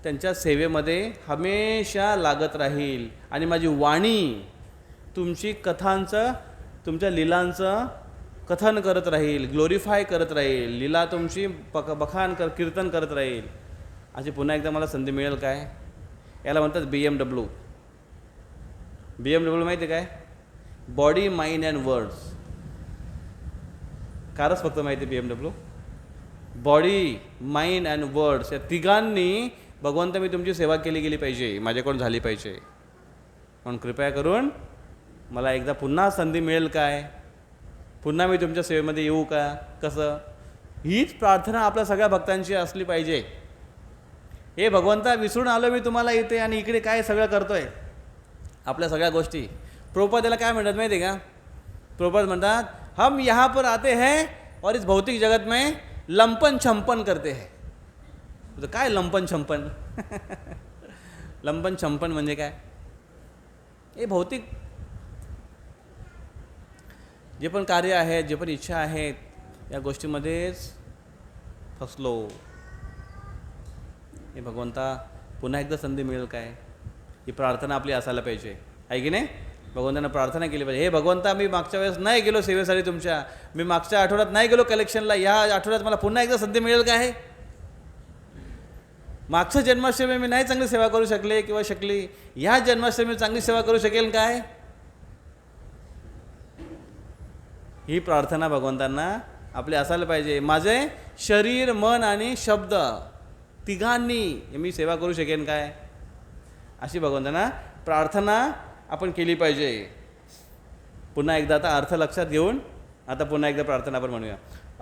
त्यांच्या सेवेमध्ये हमेशा लागत राहील आणि माझी वाणी तुमची कथांचं, तुमच्या लीलांचं कथन करत राहील, ग्लोरिफाय करत राहील, लीला तुमची बखान कीर्तन करत राहील. अशी पुन्हा एकदा मला संधी मिळेल काय? याला म्हणतात BMW. BMW माहिती आहे काय? Body, mind and words. कारच फक्त माहिती आहे BMW. Body, mind and words या तिघांनी भगवंत मी तुमची सेवा केली गेली पाहिजे, माझ्याकडून झाली पाहिजे. म्हणून कृपया करून मला एकदा पुन्हा संधी मिळेल काय? पुन्हा मी तुमच्या सेवेमध्ये येऊ का? कसं? हीच प्रार्थना आपल्या सगळ्या भक्तांची असली पाहिजे. हे भगवंता विसरून आलो मी तुम्हाला इथे आणि इकडे काय सगळं करतोय आपल्या सगळ्या गोष्टी. प्रभुपादाला काय म्हणतात माहिती आहे का? प्रभुपाद म्हणतात हम यहाँ पर आते हैं और इस भौतिक जगत में लंपन छंपन करते हैं. तर काय लंपन छंपन? लंपन छंपन म्हणजे काय? हे भौतिक जे पण कार्य आहेत, जे पण इच्छा आहेत, या गोष्टीमध्येच फसलो. हे भगवंता पुन्हा एकदा संधी मिळेल काय? ही प्रार्थना आपली असायला पाहिजे, आहे की नाही? भगवंतांना प्रार्थना केली पाहिजे. हे भगवंता मी मागच्या वेळेस नाही गेलो सेवेसाठी तुमच्या, मी मागच्या आठवड्यात नाही गेलो कलेक्शनला, या आठवड्यात मला पुन्हा एकदा संधी मिळेल काय? मागच्या जन्माष्टमी मी नाही चांगली सेवा करू शकले किंवा शकली, ह्या जन्माष्टमी चांगली सेवा करू शकेल काय? ही प्रार्थना भगवंतांना आपली असायला पाहिजे. माझे शरीर, मन आणि शब्द तिघांनी मी सेवा करू शकेन काय? अशी भगवंतांना प्रार्थना आपण केली पाहिजे. पुन्हा एकदा आता अर्थ लक्षात घेऊन आता पुन्हा एकदा प्रार्थना आपण म्हणूया.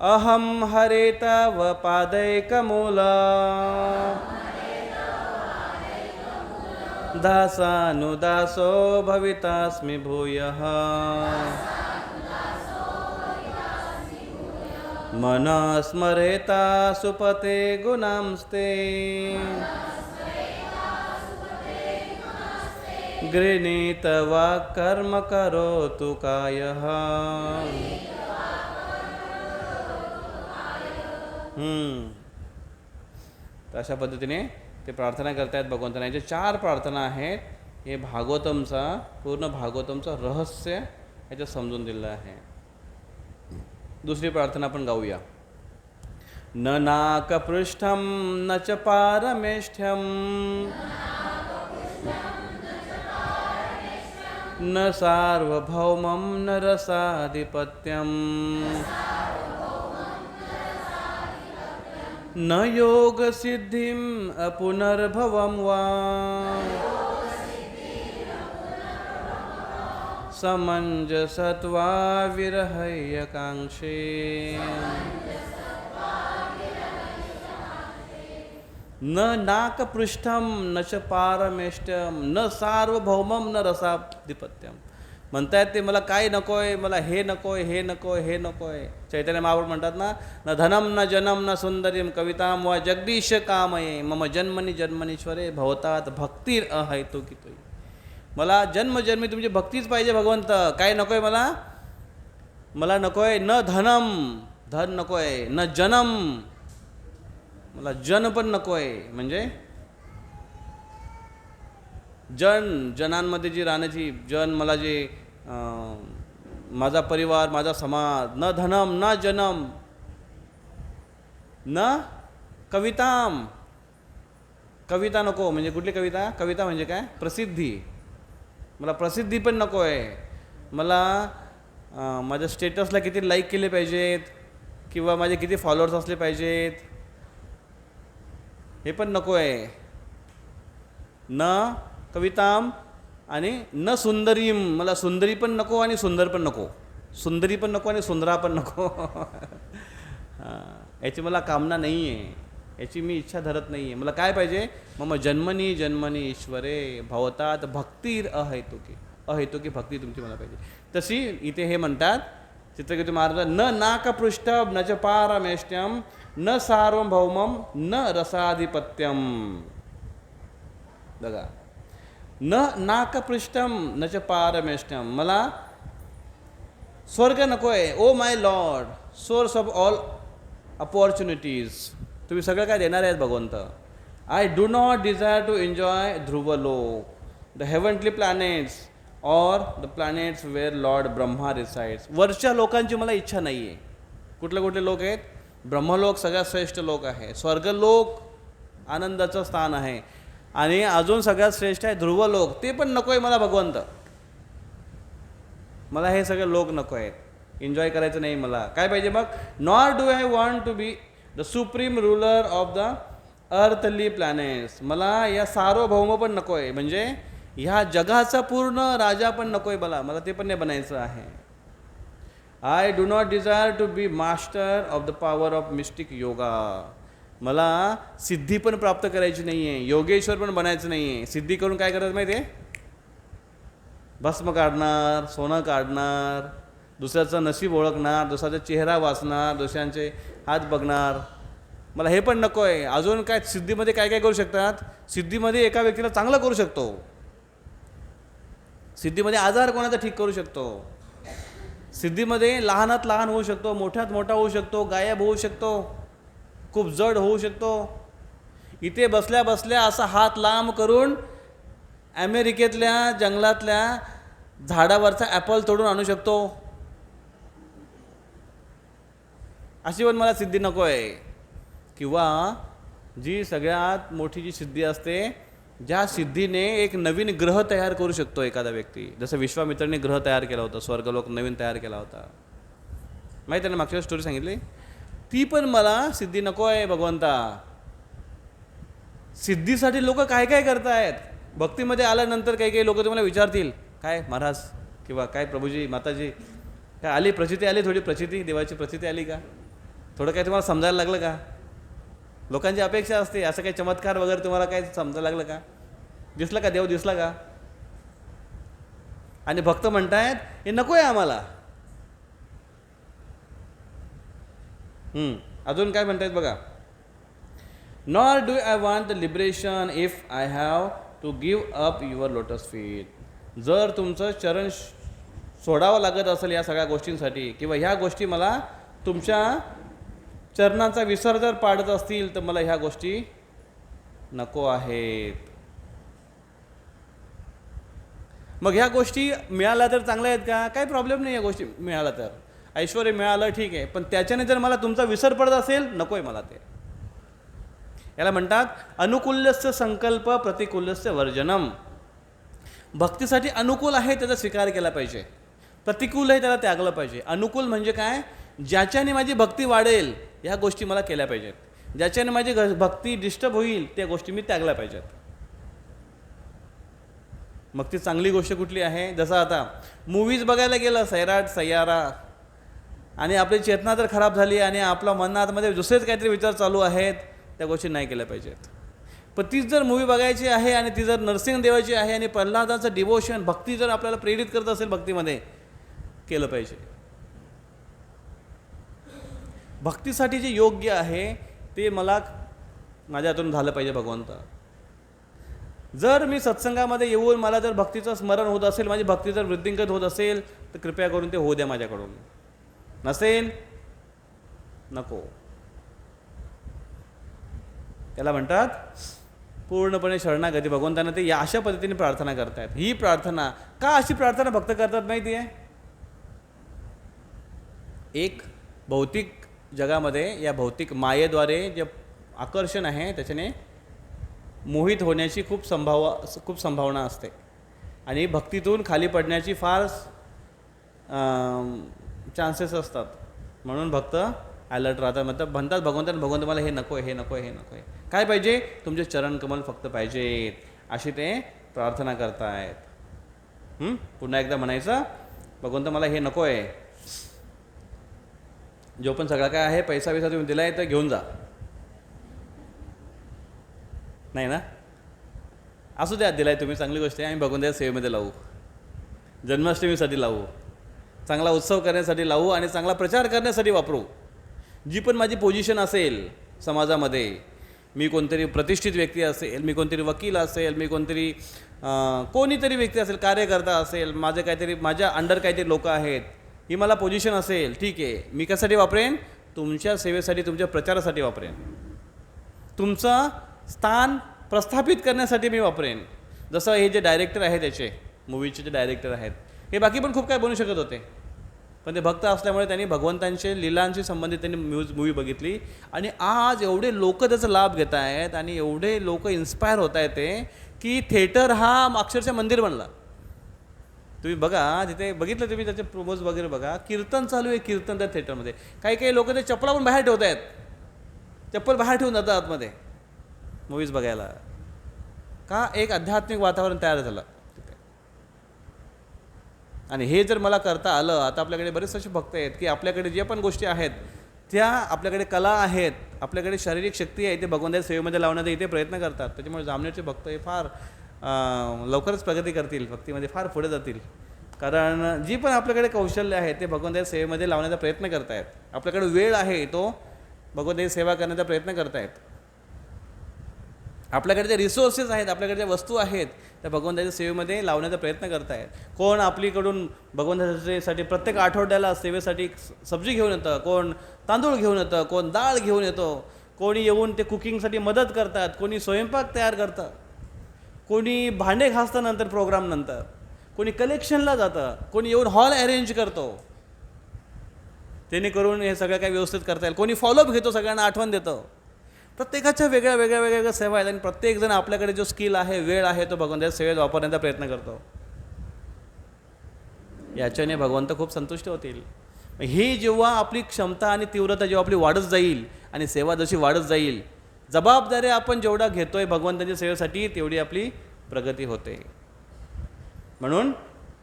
अहम हरे तव पादैकमूला दासानुदासो भवितास्मि भूयः मन स्मरेता सुपते गुणांस्ते गृणीत वा कर्म करोतु कायः. तर अशा पद्धतीने ते प्रार्थना करतायत भगवंतांना. याचे 4 प्रार्थना आहेत. हे भागवतमचा पूर्ण भागवतमचं रहस्य याच्यात समजून दिलं आहे. दुसरी प्रार्थना आपण गाऊया. न नाकपृष्ठम न च पारमेष्ठ्यम न सार्वभौमं न रसाधिपत्यम न योग सिद्धिं पुनर्भवं वा समंजसत्वा विरहयकांक्षे. न नाकपृष्ठम न च पारमेष्ठ्यम न सार्वभौमम न रसाधिपत्यम. म्हणतायत ते मला काय नकोय, मला हे नकोय, हे नकोय, हे नकोय. चैतन्य महाप्रभू म्हणतात ना, न धनम न जनम न सुंदरीम कविताम वा जगदीश कामये मम जन्मनी जन्मनीश्वरे भवतात भक्तीर अहैतुकितोई. मला जन्मजन्मी तुमची भक्तीच पाहिजे भगवंत. काय नकोय मला? मला नकोय न धनम, धन नकोय, न जनम, मला जन पण नकोय. म्हणजे जनांमध्ये जी राहण्याची जन, मला जे माझा परिवार, माझा समाज. न धनम न जनम न कविताम, कविता नको. म्हणजे कुठली कविता? कविता म्हणजे काय? प्रसिद्धी. मला प्रसिद्धी पण नको आहे. मला माझ्या स्टेटसला किती लाईक केले पाहिजेत किंवा माझे किती फॉलोअर्स असले पाहिजेत हे पण नको आहे. न कविताम आणि न सुंदरीम, मला सुंदरी पण नको आणि सुंदर पण नको. सुंदरी पण नको आणि सुंदरा पण नको. याची मला कामना नाही आहे, याची मी इच्छा धरत नाही आहे. मला काय पाहिजे? मग जन्मनी जन्मनी ईश्वरे भवतात भक्तीर अहेतुकी. अहेतुकी भक्ती तुमची मला पाहिजे. तशी इथे हे म्हणतात चित्रकेतू महाराज, न नाकपृष्ठम न च पारमेष्ट्यम न सार्वभौमम न रसाधिपत्यम. बघा, न नाकपृष्ठम न च पारमेष्ट्यम. मला स्वर्ग नको आहे. O my lord, source of all opportunities. तुम्ही सगळं काय देणार आहेत भगवंत. I do not desire to enjoy Dhruvaloka, the heavenly planets और the planets where lord Brahma resides. वरच्या लोकांची मला इच्छा नाही आहे. कुठले कुठले लोक आहेत? ब्रह्मलोक सगळ्यात श्रेष्ठ लोक आहे. स्वर्गलोक आनंदाचं स्थान आहे. आणि अजून सगळ्यात श्रेष्ठ आहे ध्रुवलोक. ते पण नको आहे मला भगवंत. मला हे सगळे लोक नको आहेत. एन्जॉय करायचं नाही मला. काय पाहिजे मग? Nor do I want to be the supreme ruler of the earthly planets. मला या सार्वभौम पण नको आहे, म्हणजे ह्या जगाचा पूर्ण राजा पण नको आहे मला. मला ते पण नाही बनायचं आहे. I do not desire to be master of the power of mystic yoga. मला सिद्धी पण प्राप्त करायची नाही आहे, योगेश्वर पण बनायचं नाही आहे. सिद्धी करून काय करायचं माहिती आहे? भस्म काढणार, सोनं काढणार, दुसऱ्याचं नशीब ओळखणार, दुसऱ्याचा चेहरा वाचणार, दुसऱ्यांचे हात बघणार. मला हे पण नको आहे. अजून काय सिद्धीमध्ये काय काय करू शकतात? सिद्धीमध्ये एका व्यक्तीला चांगलं करू शकतो. सिद्धीमध्ये आजार कोणाचा ठीक करू शकतो. सिद्धीमध्ये लहानात लहान होऊ शकतो, मोठ्यात मोठा होऊ शकतो, गायब होऊ शकतो, खूप जड होऊ शकतो. इथे बसल्या बसल्या असा हात लांब करून अमेरिकेतल्या जंगलातल्या झाडावरचा ॲपल तोडून आणू शकतो. अशी पण मला सिद्धी नको आहे. किंवा जी सगळ्यात मोठी जी सिद्धी असते, ज्या सिद्धीने एक नवीन ग्रह तयार करू शकतो एखादा व्यक्ती. जसं विश्वामित्राने ग्रह तयार केला होता, स्वर्गलोक नवीन तयार केला होता. माहिती आहे ना, मागच्या स्टोरी सांगितली. ती पण मला सिद्धी नको आहे भगवंता. सिद्धीसाठी लोक काय काय करतायत. भक्तीमध्ये आल्यानंतर काही काही लोक तुम्हाला विचारतील, काय महाराज किंवा काय प्रभूजी माताजी काय आली प्रचिती, आली थोडी प्रचिती, देवाची प्रचिती आली का, थोडं काय तुम्हाला समजायला लागलं का. लोकांची अपेक्षा असते असं काही चमत्कार वगैरे तुम्हाला काय समजायला लागलं का, दिसलं का देव दिसला का. आणि भक्त म्हणतायत हे नको आहे आम्हाला. अजून काय म्हणतायत बघा. Nor do I want the liberation if I have to give up your lotus feet. जर तुमचं चरण सोडावं लागत असेल या सगळ्या गोष्टींसाठी, किंवा ह्या गोष्टी मला तुमच्या चरणांचा विसर जर पाडत असतील, तर मला ह्या गोष्टी नको आहेत. मग ह्या गोष्टी मिळाल्या तर चांगल्या आहेत का? काही प्रॉब्लेम नाही. या गोष्टी मिळाल्या तर ऐश्वर मिळालं ठीक आहे, पण त्याच्याने जर मला तुमचा विसर पडत असेल, नको आहे मला ते. याला म्हणतात अनुकूल्यस्य संकल्प प्रतिकूल्यस्य वर्जनम. भक्तीसाठी अनुकूल आहे त्याचा स्वीकार केला पाहिजे, प्रतिकूल आहे त्याला त्यागलं पाहिजे. अनुकूल म्हणजे काय? ज्याच्याने माझी भक्ती वाढेल ह्या गोष्टी मला केल्या पाहिजेत. ज्याच्याने माझी भक्ती डिस्टर्ब होईल त्या गोष्टी मी त्यागल्या पाहिजेत. मग ती चांगली गोष्ट कुठली आहे? जसं आता मूवीज बघायला गेलं सैराट सय्यारा, आणि आपली चेतना जर खराब झाली आणि आपल्या मनामध्ये दुसरेच काहीतरी विचार चालू आहेत, त्या गोष्टी नाही केल्या पाहिजेत. पण तीच जर मूवी बघायची आहे आणि ती जर नरसिंह देवाची आहे आणि प्रल्हादाचं डिवोशन भक्ती जर आपल्याला प्रेरित करत असेल, भक्तीमध्ये केलं पाहिजे. भक्तीसाठी जे योग्य आहे ते मला माझ्या हातून झालं पाहिजे भगवंत. जर मी सत्संगामध्ये येऊन मला जर भक्तीचं स्मरण होत असेल, माझी भक्ती जर वृद्धिंगत होत असेल, तर कृपया करून ते होऊ द्या माझ्याकडून. नसेल नको. त्याला म्हणतात पूर्णपणे शरणागती. भगवंतांना ते या अशा पद्धतीने प्रार्थना करतायत. ही प्रार्थना का अशी प्रार्थना भक्त करतात माहिती आहे? एक भौतिक जगामध्ये या भौतिक मायेद्वारे जे आकर्षण आहे त्याच्याने मोहित होण्याची खूप संभावना असते, आणि भक्तीतून खाली पडण्याची फार चान्सेस असतात. म्हणून भक्त अलर्ट राहतात. म्हणतात भगवंतांना, भगवंत मला हे नको आहे, हे नको आहे, हे नको आहे. काय पाहिजे? तुमचे चरण कमल फक्त पाहिजेत. अशी ते प्रार्थना करतायत. पुन्हा एकदा म्हणायचं, भगवंत मला हे नको आहे, जो पण सगळा काय आहे पैसा बिसा तुम्ही दिला आहे तर घेऊन जा. नाही ना, असू द्या, दिलाय तुम्ही, चांगली गोष्ट आहे. आम्ही भगवंताच्या सेवेमध्ये लावू, जन्माष्टमीसाठी लावू, चांगला उत्सव करण्यासाठी लावू आणि चांगला प्रचार करण्यासाठी वापरू. जी पण माझी पोझिशन असेल समाजामध्ये, मी कोणतरी प्रतिष्ठित व्यक्ती असेल, मी कोणतरी वकील असेल, मी कोणतरी कोणीतरी व्यक्ती असेल, कार्यकर्ता असेल, माझे काहीतरी माझ्या अंडर काहीतरी लोक आहेत, ही मला पोझिशन असेल, ठीक आहे, मी कशासाठी वापरेन? तुमच्या सेवेसाठी, तुमच्या प्रचारासाठी वापरेन, तुमचं स्थान प्रस्थापित करण्यासाठी मी वापरेन. जसं हे जे डायरेक्टर आहेत, त्याचे मूवीचे जे डायरेक्टर आहेत, हे बाकी पण खूप काय बनू शकत होते, पण ते भक्त असल्यामुळे त्यांनी भगवंतांचे लीलांशी संबंधित त्यांनी मूवी बघितली आणि आज एवढे लोक त्याचा लाभ घेत आहेत आणि एवढे लोक इन्स्पायर होत आहेत ते की थिएटर हा अक्षरशः मंदिर बनला. तुम्ही बघा, तिथे बघितलं तुम्ही त्याचे प्रोमोज वगैरे बघा, कीर्तन चालू आहे, कीर्तन त्या थिएटरमध्ये. काही काही लोक ते चप्पला पण बाहेर ठेवत आहेत, चप्पल बाहेर ठेवून जातात आतमध्ये मूवीज बघायला. का? एक आध्यात्मिक वातावरण तयार झालं तिथे. आणि हे जर मला करता आलं, आता आपल्याकडे बरेच असे भक्त आहेत की आपल्याकडे जे पण गोष्टी आहेत त्या, आपल्याकडे कला आहेत, आपल्याकडे शारीरिक शक्ती आहे, ते भगवंताच्या सेवेमध्ये लावण्याचा इथे प्रयत्न करतात. त्याच्यामुळे जामनेरचे भक्त हे फार लवकरच प्रगती करतील, भक्तीमध्ये फार पुढे जातील. कारण जी पण आपल्याकडे कौशल्य आहे ते भगवंताच्या सेवेमध्ये लावण्याचा प्रयत्न करतायत. आपल्याकडे वेळ आहे तो भगवंताची सेवा करण्याचा प्रयत्न करतायत. आपल्याकडे जे रिसोर्सेस आहेत, आपल्याकडे ज्या वस्तू आहेत त्या भगवंताच्या सेवेमध्ये लावण्याचा प्रयत्न करतायत. कोण आपलीकडून भगवंतासाठी प्रत्येक आठवड्याला सेवेसाठी सब्जी घेऊन येतं, कोण तांदूळ घेऊन येतं, कोण डाळ घेऊन येतो, कोणी येऊन ते कुकिंगसाठी मदत करतात, कोणी स्वयंपाक तयार करतं, कोणी भांडे घासतं नंतर प्रोग्रामनंतर, कोणी कलेक्शनला जातं, कोणी येऊन हॉल अरेंज करतो, जेणेकरून हे सगळं काही व्यवस्थित करता येईल, कोणी फॉलोअप घेतो, सगळ्यांना आठवण देतो. प्रत्येकाच्या वेगळ्या वेगळ्या वेगवेगळ्या सेवा आहेत आणि प्रत्येकजण आपल्याकडे जो स्किल आहे, वेळ आहे, तो भगवंताच्या सेवेत वापरण्याचा प्रयत्न करतो. याच्याने भगवंत खूप संतुष्ट होतील. ही जेव्हा आपली क्षमता आणि तीव्रता जेव्हा आपली वाढत जाईल आणि सेवा जशी वाढत जाईल, जबाबदारी आपण जेवढा घेतोय भगवंताच्या सेवेसाठी, तेवढी आपली प्रगती होते. म्हणून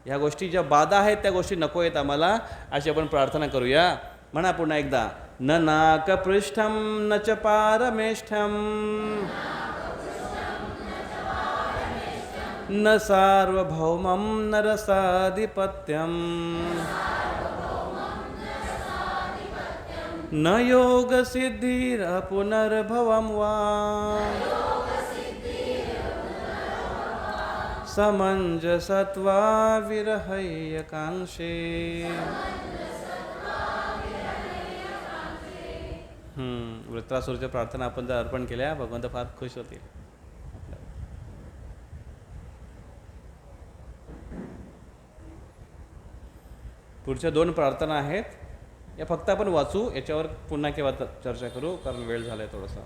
ह्या गोष्टी ज्या बाधा आहेत त्या गोष्टी नको आहेत आम्हाला, अशी आपण प्रार्थना करूया. म्हणा पुन्हा एकदा, न नाकपृष्ठं न च पारमेष्ठं न सार्वभौमं न रसाधिपत्यं न योगसिद्धिरपुनर्भवं वा समंजसत्वा विरहय्यकांक्षे. वृत्रासुरच्या प्रार्थना आपण जर अर्पण केल्या, भगवंत फार खुश होतील. पुढच्या 2 प्रार्थना आहेत, या फक्त आपण वाचू, याच्यावर पुन्हा केव्हा चर्चा करू, कारण वेळ झालाय थोडासा.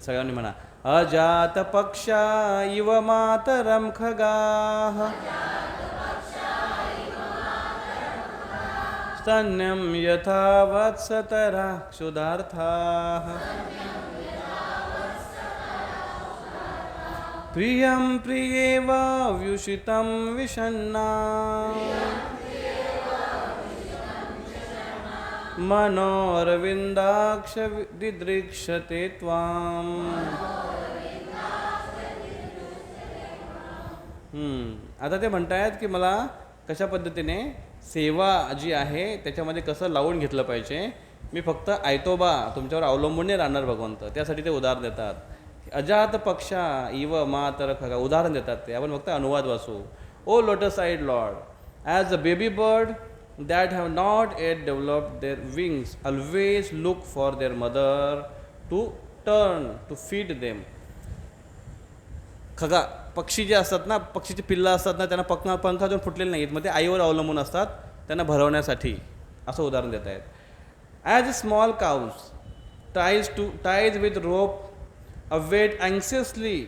सगळ्यांनी म्हणा, अजात पक्षा इव मातरम खगाः स्तन्यं यथा वत्सतरा क्षुधार्थाः प्रियं प्रियेव व्युषितं विषण्णा मनोरविंदाक्ष दिदृक्षते त्वाम. आता ते म्हणतायत की मला कशा पद्धतीने सेवा जी आहे त्याच्यामध्ये कसं लावून घेतलं पाहिजे. मी फक्त ऐतोबा तुमच्यावर अवलंबून नाही राहणार भगवंत, त्यासाठी ते उदाहरण देतात. अजात पक्षा इव मातर खगा, उदाहरण देतात ते. आपण फक्त अनुवाद वाचू. O lotus eyed lord, as a baby bird that have not yet developed their wings always look for their mother to turn to feed them. खगा, पक्षी जे असतात ना, पक्षीची पिल्लं असतात ना, त्यांना पंख अजून फुटलेले नाहीत, मग ते आईवर अवलंबून असतात त्यांना भरवण्यासाठी, असं उदाहरण देत आहेत. As a small cows ties with rope await anxiously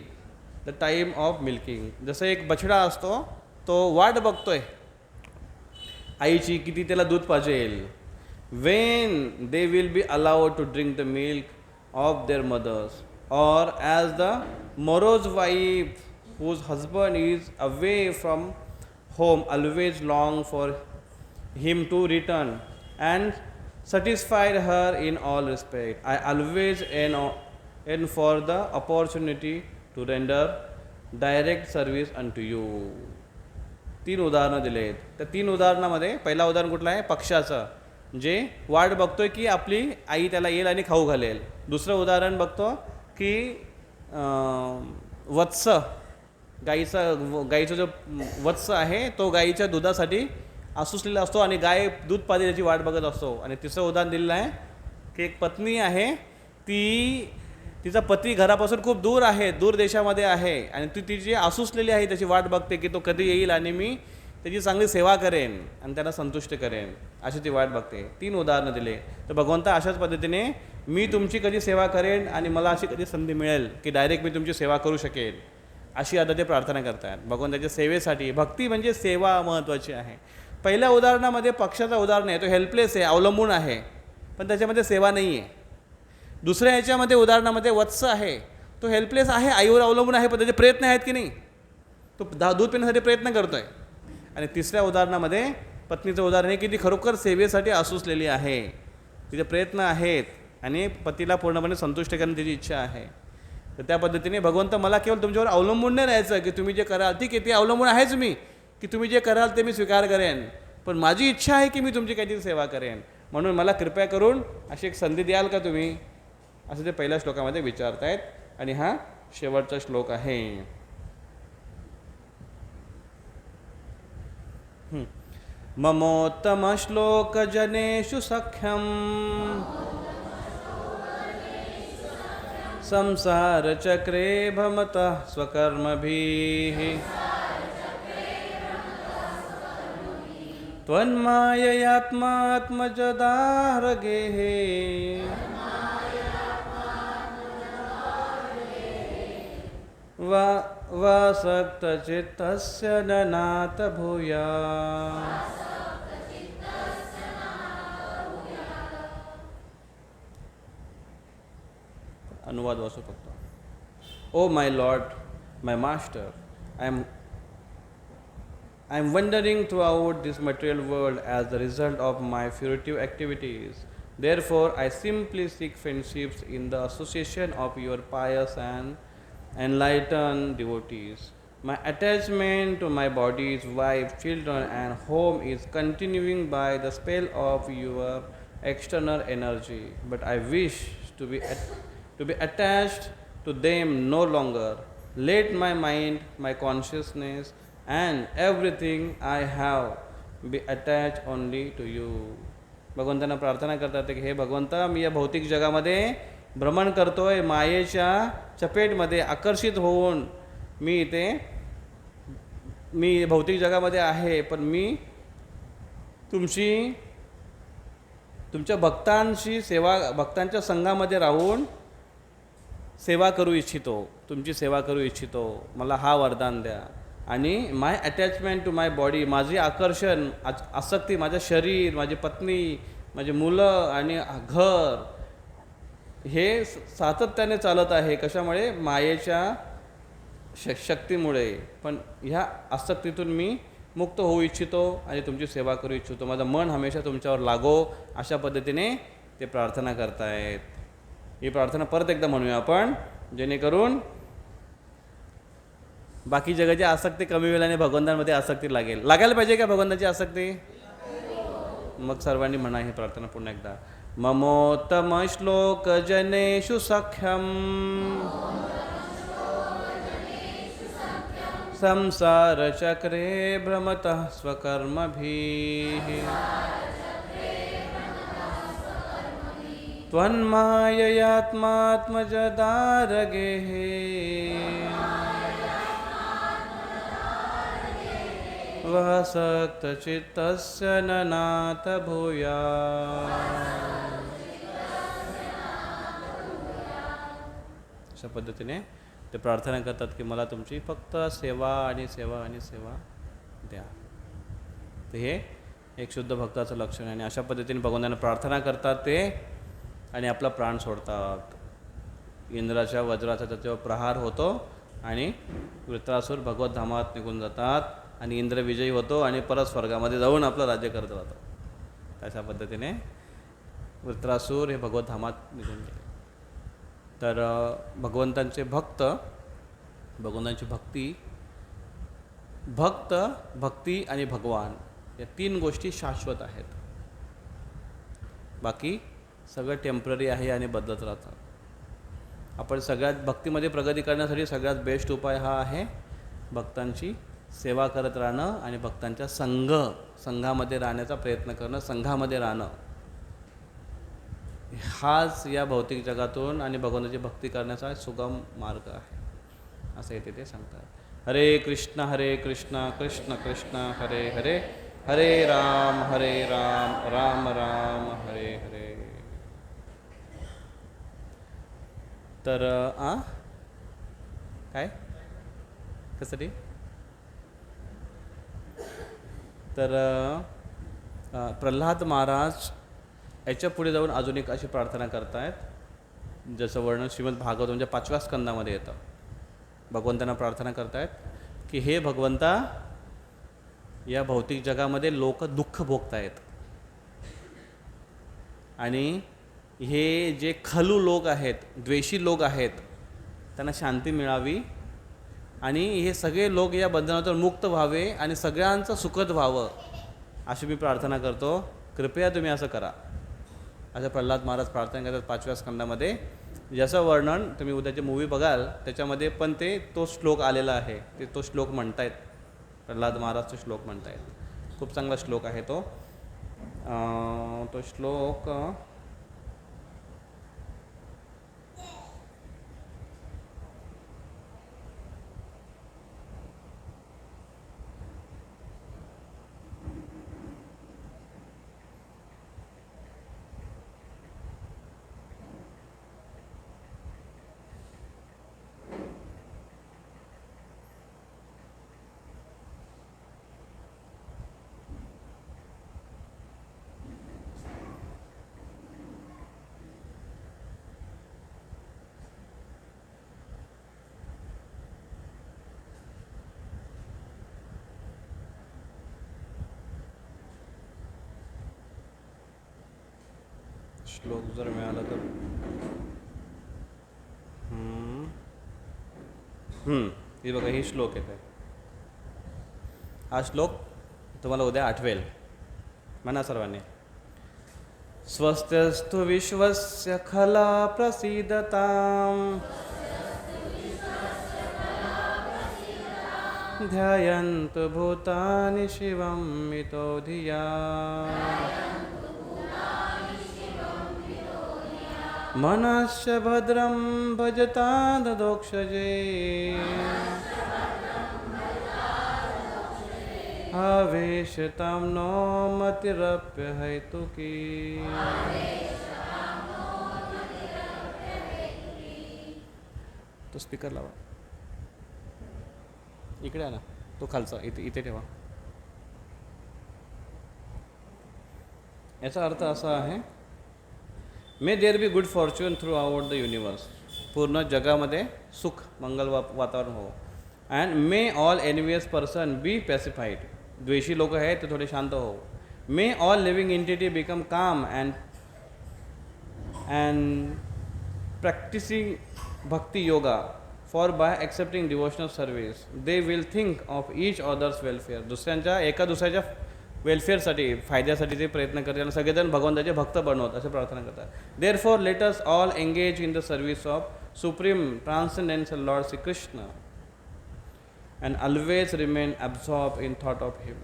the time of milking. जसं एक बछडा असतो, तो वाट बघतोय आईची किती त्याला दूध पाजेल. when they will be allowed to drink the milk of their mothers, or as the morose wife whose husband is away from home always long for him to return and satisfied her in all respect. I always aim for the opportunity to render direct service unto you. 3 उदाहरणं दिले आहेत. त्या 3 उदाहरणामध्ये पहिला उदाहरण कुठलं आहे? पक्षाचं, जे वाट बघतोय की आपली आई त्याला येईल आणि खाऊ घालेल. दुसरं उदाहरण बघतो की वत्स, गाईचा जो वत्स आहे तो गाईच्या दुधासाठी आसुसलेला असतो आणि गाय दूध पाणी त्याची वाट बघत असतो. आणि तिसरं उदाहरण दिलेलं आहे की एक पत्नी आहे, तिचा पती घरापासून खूप दूर आहे, दूर देशामध्ये आहे आणि ती तिची आसुसलेली आहे, त्याची वाट बघते की तो कधी येईल आणि मी त्याची चांगली सेवा करेन आणि त्यांना संतुष्ट करेन, अशी ती वाट बघते. 3 उदाहरणं दिले. तर भगवंत अशाच पद्धतीने मी तुमची कधी सेवा करेन आणि मला अशी कधी संधी मिळेल की डायरेक्ट मी तुमची सेवा करू शकेल, अशी आता ते प्रार्थना करतात भगवंताच्या सेवेसाठी. भक्ती म्हणजे सेवा महत्त्वाची आहे. पहिल्या उदाहरणामध्ये पक्षाचं उदाहरण आहे, तो हेल्पलेस आहे, अवलंबून आहे, पण त्याच्यामध्ये सेवा नाही आहे. दुसऱ्या ह्याच्यामध्ये उदाहरणामध्ये वत्स आहे, तो हेल्पलेस आहे, आईवर अवलंबून आहे, पण त्याचे प्रयत्न आहेत की नाही, तो दूध पिण्यासाठी प्रयत्न करतो आहे. आणि तिसऱ्या उदाहरणामध्ये पत्नीचं उदाहरण आहे की ती खरोखर सेवेसाठी आसुसलेली आहे, तिचे प्रयत्न आहेत आणि पतीला पूर्णपणे संतुष्ट करण्याची तिची इच्छा आहे. तर त्या पद्धतीने भगवंत मला केवळ तुमच्यावर अवलंबून नाही राहायचं की तुम्ही जे कराल, ठीक आहे ते अवलंबून आहेच मी, की तुम्ही जे कराल ते मी स्वीकार करेन, पण माझी इच्छा आहे की मी तुमची काहीतरी सेवा करेन, म्हणून मला कृपया करून अशी एक संधी द्याल का तुम्ही, असं ते पहिल्या श्लोकामध्ये विचारतायत. आणि हा शेवटचा श्लोक आहे. ममोत्तम श्लोक जनेषु सख्यम संसार चक्रे भमतः स्वकर्मभिः त्वन्माययात्मात्मजदाहृगेः वासक्तचित्तस्य ननाथ भूयात्. अनुवाद वाचू फक्त. ओ my Lord, my master, I am wandering throughout this material world as the result of my furtive activities. Therefore, I simply seek friendships in the association of your pious and enlightened devotees. My attachment to my body's wife, children, and home is continuing by the spell of your external energy, but I wish to be attached to them no longer. Let my mind, my consciousness, and everything I have be attached only to you. भगवंतांना प्रार्थना करतात की हे भगवंता, मी या भौतिक जगामध्ये भ्रमण करतोय, मायेच्या चपेटमध्ये आकर्षित होऊन मी भौतिक जगामध्ये आहे, पण मी तुमच्या भक्तांच्या संघामध्ये राहून सेवा करू इच्छितो, तुमची सेवा करू इच्छितो, मला हा वरदान द्या. आणि माय अटॅचमेंट टू माय बॉडी, माझी आकर्षण, आसक्ती, माझं शरीर, माझी पत्नी, माझी मुलं आणि घर, हे सातत्याने चालत आहे. कशामुळे? मायेच्या शक्तीमुळे. पण ह्या आसक्तीतून मी मुक्त होऊ इच्छितो आणि तुमची सेवा करू इच्छितो, माझं मन हमेशा तुमच्यावर लागो, अशा पद्धतीने ते प्रार्थना करतायत. ही प्रार्थना परत एकदा म्हणूया आपण, जेणेकरून बाकी जगाची आसक्ती कमी होईल आणि भगवंतांमध्ये आसक्ती लागायला पाहिजे का भगवंताची आसक्ती? मग सर्वांनी म्हणा ही प्रार्थना पुन्हा एकदा. ममोत्तम श्लोक जनेषु सख्यम संसार चक्रे भ्रमतः स्वकर्मभिः त्वन्माययात्मात्मजदाहृगेः वासक्तचित्तस्य ननाथ भूयात्. अशा पद्धतीने ते प्रार्थना करतात की मला तुमची फक्त सेवा आणि सेवा आणि सेवा द्या. तर हे एक शुद्ध भक्ताचं लक्षण आहे. आणि अशा पद्धतीने भगवंतांना प्रार्थना करतात ते आणि आपला प्राण सोडतात. इंद्राच्या वज्राचा त्याच्यावर प्रहार होतो आणि वृत्रासुर भगवत धामात निघून जातात आणि इंद्र विजयी होतो आणि परत स्वर्गामध्ये जाऊन आपलं राज्य करत राहतो. अशा पद्धतीने वृत्रासूर हे भगवत धामात निघून गेले. तर भगवंतांचे भक्त, भगवंतांची भक्त, भक्ती आणि भगवान या 3 गोष्टी शाश्वत आहेत. बाकी सगळं टेम्पररी आहे आणि बदलत राहतं. आपण सगळ्यात भक्तीमध्ये प्रगती करण्यासाठी सगळ्यात बेस्ट उपाय हा आहे भक्तांची सेवा करत राहणं आणि भक्तांच्या संघामध्ये राहण्याचा प्रयत्न करणं, संघामध्ये राहणं. हाच या भौतिक जगातून आणि भगवंताची भक्ती करण्याचा सुगम मार्ग आहे, असं येते ते सांगतात. हरे कृष्ण कृष्ण कृष्ण हरे हरे, हरे राम राम राम हरे हरे. तर काय कशासाठी? तर प्रल्हाद महाराज याच्या पुढे जाऊन अजून एक अशी प्रार्थना करतायत, जसं वर्णन श्रीमद भागवत म्हणजे 5व्या स्कंदामध्ये येतं. भगवंतांना प्रार्थना करतायत की हे भगवंता, या भौतिक जगामध्ये लोक दुःख भोगतायत आणि हे जे खलू लोक आहेत, द्वेषी लोक आहेत, त्यांना शांती मिळावी आणि हे सगळे लोक या बंधनातून मुक्त व्हावे आणि सगळ्यांचं सुखद व्हावं, अशी मी प्रार्थना करतो. कृपया तुम्ही असं करा, असं प्रल्हाद महाराज प्रार्थना करतात 5व्या स्कंदामध्ये. जसं वर्णन तुम्ही उद्याची मूवी बघाल त्याच्यामध्ये पण तो श्लोक आलेला आहे. तो श्लोक म्हणतायत, प्रल्हाद महाराजचा श्लोक म्हणतायत. खूप चांगला श्लोक आहे तो. तो श्लोक जर मिळाला तर हे बघा, ही श्लोक येते. हा श्लोक तुम्हाला उद्या आठवेल. म्हणा सर्वांनी. स्वस्त्यस्तु विश्वस्य खला प्रसीदताम् ध्यायन्तु भूतानि शिवं मितो धिया मनस्य भद्रं भजता ददोक्षजे आवेशतां नो मतिरप्यहैतुकी. तो स्पीकर लावा, इकडे आहे ना तो खालचा, इथे ठेवा. याचा अर्थ असा आहे, may there be good fortune throughout the universe. पूर्ण जगामध्ये सुख मंगल वातावरण हो. And may all envious person be pacified. द्वेषी लोक आहेत ते थोडे शांत हो. May all living entity become calm and practicing bhakti yoga for by accepting devotional service they will think of each others welfare. दुसऱ्याच्या वेलफेअरसाठी, फायद्यासाठी ते प्रयत्न करतात आणि सगळेजण भगवंताचे भक्त बनवत असे प्रार्थना करतात. Therefore let us all engage in the service of supreme transcendental lord Shri Krishna and always remain absorb in thought of him.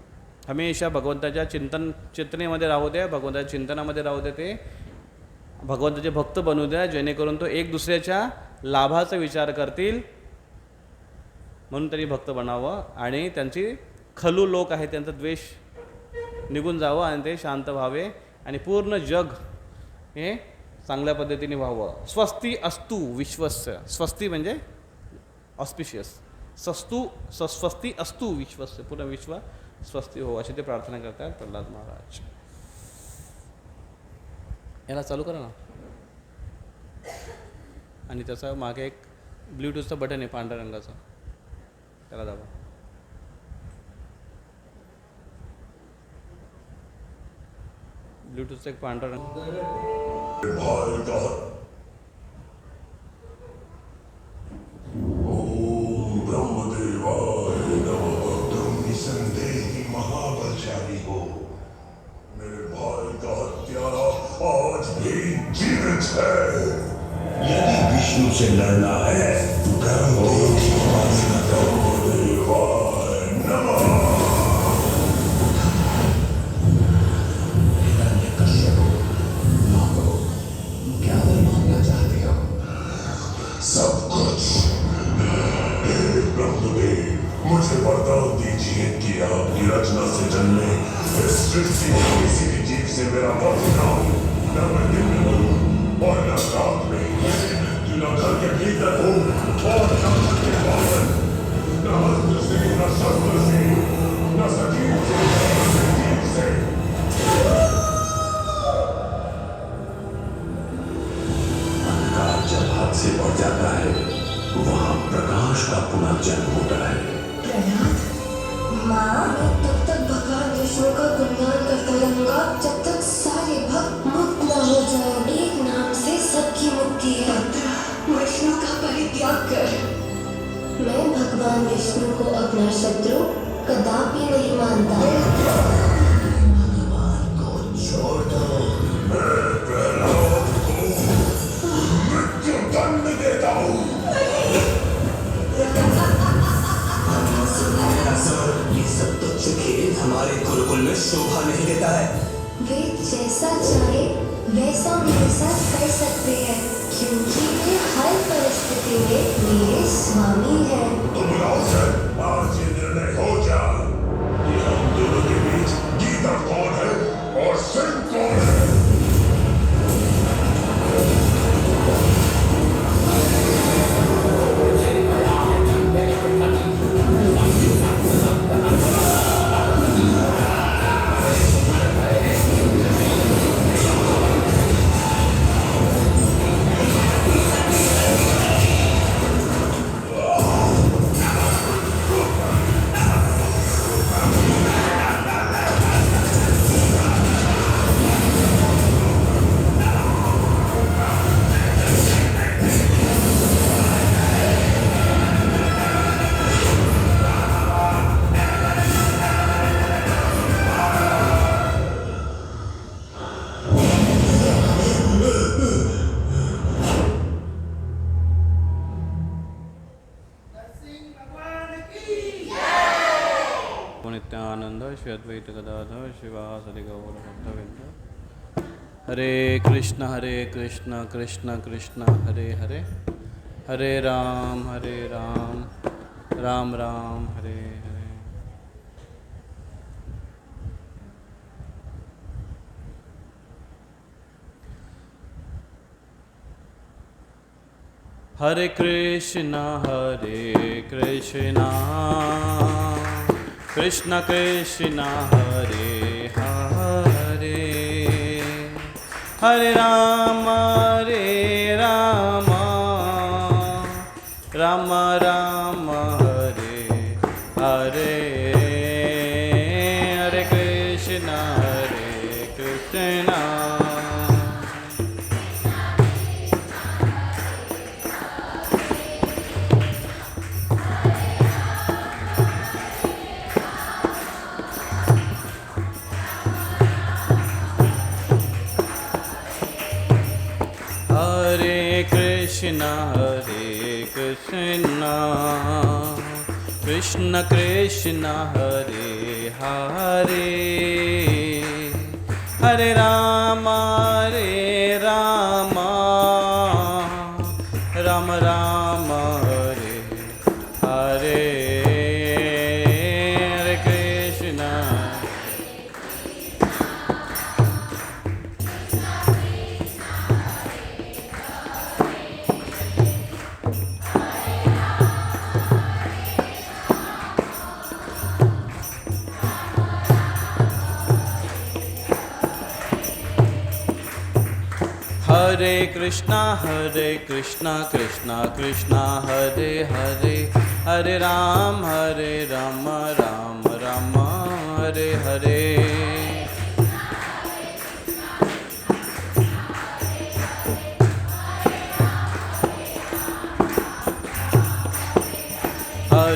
हमेशा भगवंताच्या चिंतनेमध्ये राहू द्या, भगवंताच्या चिंतनामध्ये राहू द्या, ते भगवंताचे भक्त बनवू द्या, जेणेकरून तो एक दुसऱ्याच्या लाभाचा विचार करतील म्हणून त्यांनी भक्त बनावं आणि त्यांची खलू लोक आहे त्यांचा द्वेष निघून जावं आणि ते शांत व्हावे आणि पूर्ण जग हे चांगल्या पद्धतीने व्हावं. स्वस्ती अस्तु विश्वस्य. स्वस्ती म्हणजे ऑस्पिशियस. स्वस्ती अस्तु विश्वस्य, पूर्ण विश्व स्वस्ती हो, अशी ते प्रार्थना करतात प्रल्हाद महाराज. याला चालू करा ना. आणि त्याचा मागे एक ब्ल्यूटूथचं बटन आहे पांढऱ्या रंगाचं, त्याला दाबा. ब्लूटूथचा एक पांढरा रंग. ओम ब्रह्मदेवाय नमः. तुम निसंदेही महाबलशाली हो. मेरे भाई का हत्यारा आज भी जीवित है. यदि विष्णु से लड़ना है तो ब्रह्मदेवाय नमः. क्या मांगना चाहते हो? सब कुछ. ब्रह्मदेव, मुझे वरदान दीजिए कि आपकी रचना से जन्मे इस सृष्टि में किसी भी जीव से मेरा वध न हो. न मैं दिन में मरूं और न रात में. न घर के भीतर हूँ और न घर के बाहर. न अस्त्र से न शस्त्र से न सजीव से न निर्जीव से. अंधकार जब हाथ से बढ़ जाता है वहाँ प्रकाश का पुनर्जन्म होता है. प्रहलाद, माँ तब तक भगवान विष्णु का गुणगान करता रहूंगा जब तक सारे भक्त मुक्त न हो जाए. एक नाम से सबकी मुक्ति है. विष्णु का परित्याग कर. मैं भगवान विष्णु को अपना शत्रु कदापि नहीं मानता. भगवान को छोड़ दो. मैं प्रहलाद को मृत्यु दंड देता हूँ. ये सब तुच्छ खेल हमारे गुरुकुल में शोभा नहीं देता है. वे जैसा चाहे वैसा मेरे साथ कर सकते हैं क्योंकि वे हर परिस्थिति में मेरे स्वामी हैं. तुम राउत आज ये निर्णय हो जा कि हम दोनों के बीच गीता कौन है और सिंह कौन है. नित्यानंद श्री अद्वैत गदाधर शिवासदि गौर भक्तवृंद. हरे कृष्ण कृष्ण कृष्ण हरे हरे, हरे राम राम राम हरे हरे. हरे कृष्ण कृष्ण कृष्ण हरे हरे, हरे राम राम राम हरे हरे, हरे कृष्ण कृष्ण कृष्ण हरे हरे, हरे राम राम राम हरे हरे, हरे कृष्ण. हरे कृष्णा कृष्णा कृष्णा हरे हरे, हरे राम राम राम हरे हरे.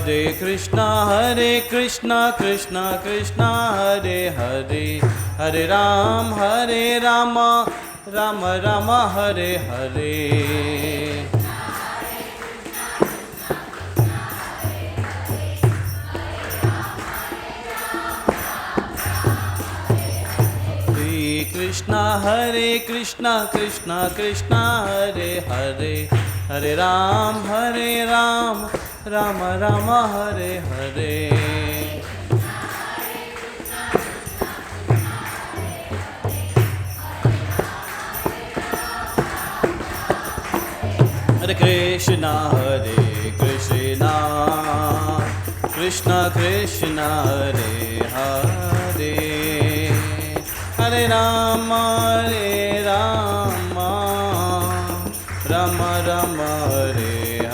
हरे कृष्णा कृष्णा कृष्णा हरे हरे, हरे राम राम राम हरे हरे। हरे कृष्णा कृष्णा कृष्णा हरे हरे, हरे राम राम राम हरे हरे। हरे कृष्णा कृष्णा कृष्णा हरे हरे, हरे राम राम राम हरे हरे।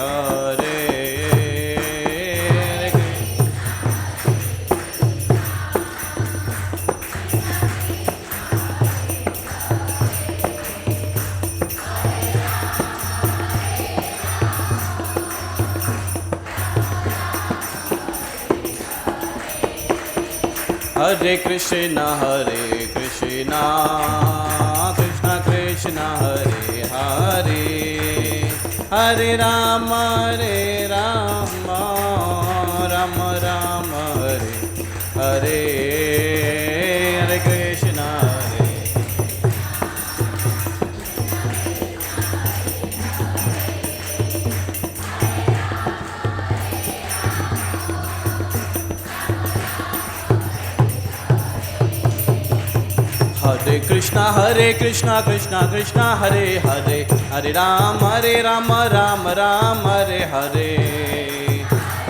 हरे कृष्णा कृष्णा कृष्णा हरे हरे, हरे राम राम राम हरे हरे। हरे कृष्णा हरे कृष्णा कृष्णा कृष्णा हरे हरे, हरे राम राम राम हरे हरे।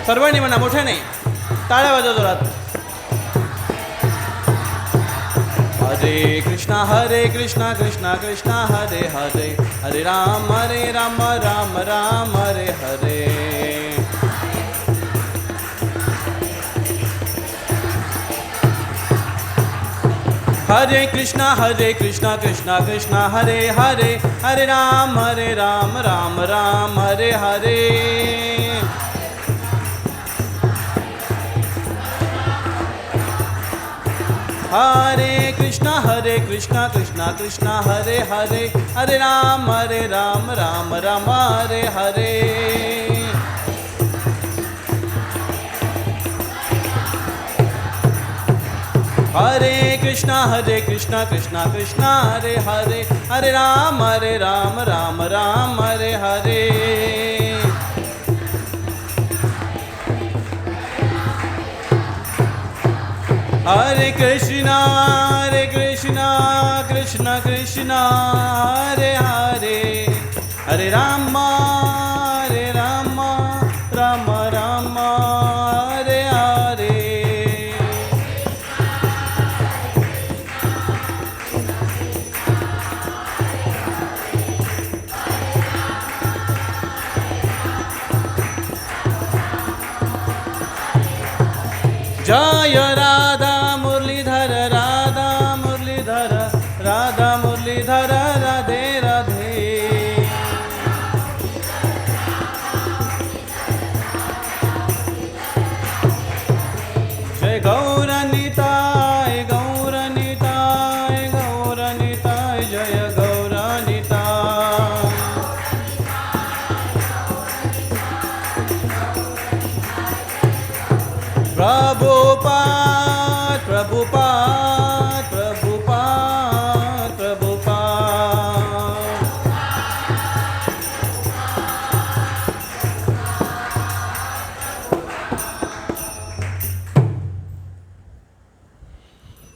सर्वांनी म्हणा मोठ्याने, टाळ्या वाजवा जोरात। हरे कृष्णा कृष्णा कृष्णा हरे हरे, हरे राम राम राम हरे हरे। हरे कृष्णा कृष्णा कृष्णा हरे हरे, हरे राम राम राम हरे हरे। हरे कृष्णा कृष्णा कृष्णा हरे हरे, हरे राम राम राम हरे हरे। हरे कृष्णा कृष्णा कृष्णा हरे हरे, हरे राम राम राम हरे हरे। हरे कृष्णा कृष्णा कृष्णा हरे हरे, हरे राम राम राम हरे हरे। जय राधा मुरलीधर राधा मुरलीधर राधे राधे। जय गौरनिताय गौरनिताय गौरनिताय, जय गौरनिताय। प्रभुपाद प्रभुपाद प्रभुपाद प्रभुपाद।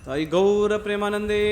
ताई गौर प्रेमानंदे।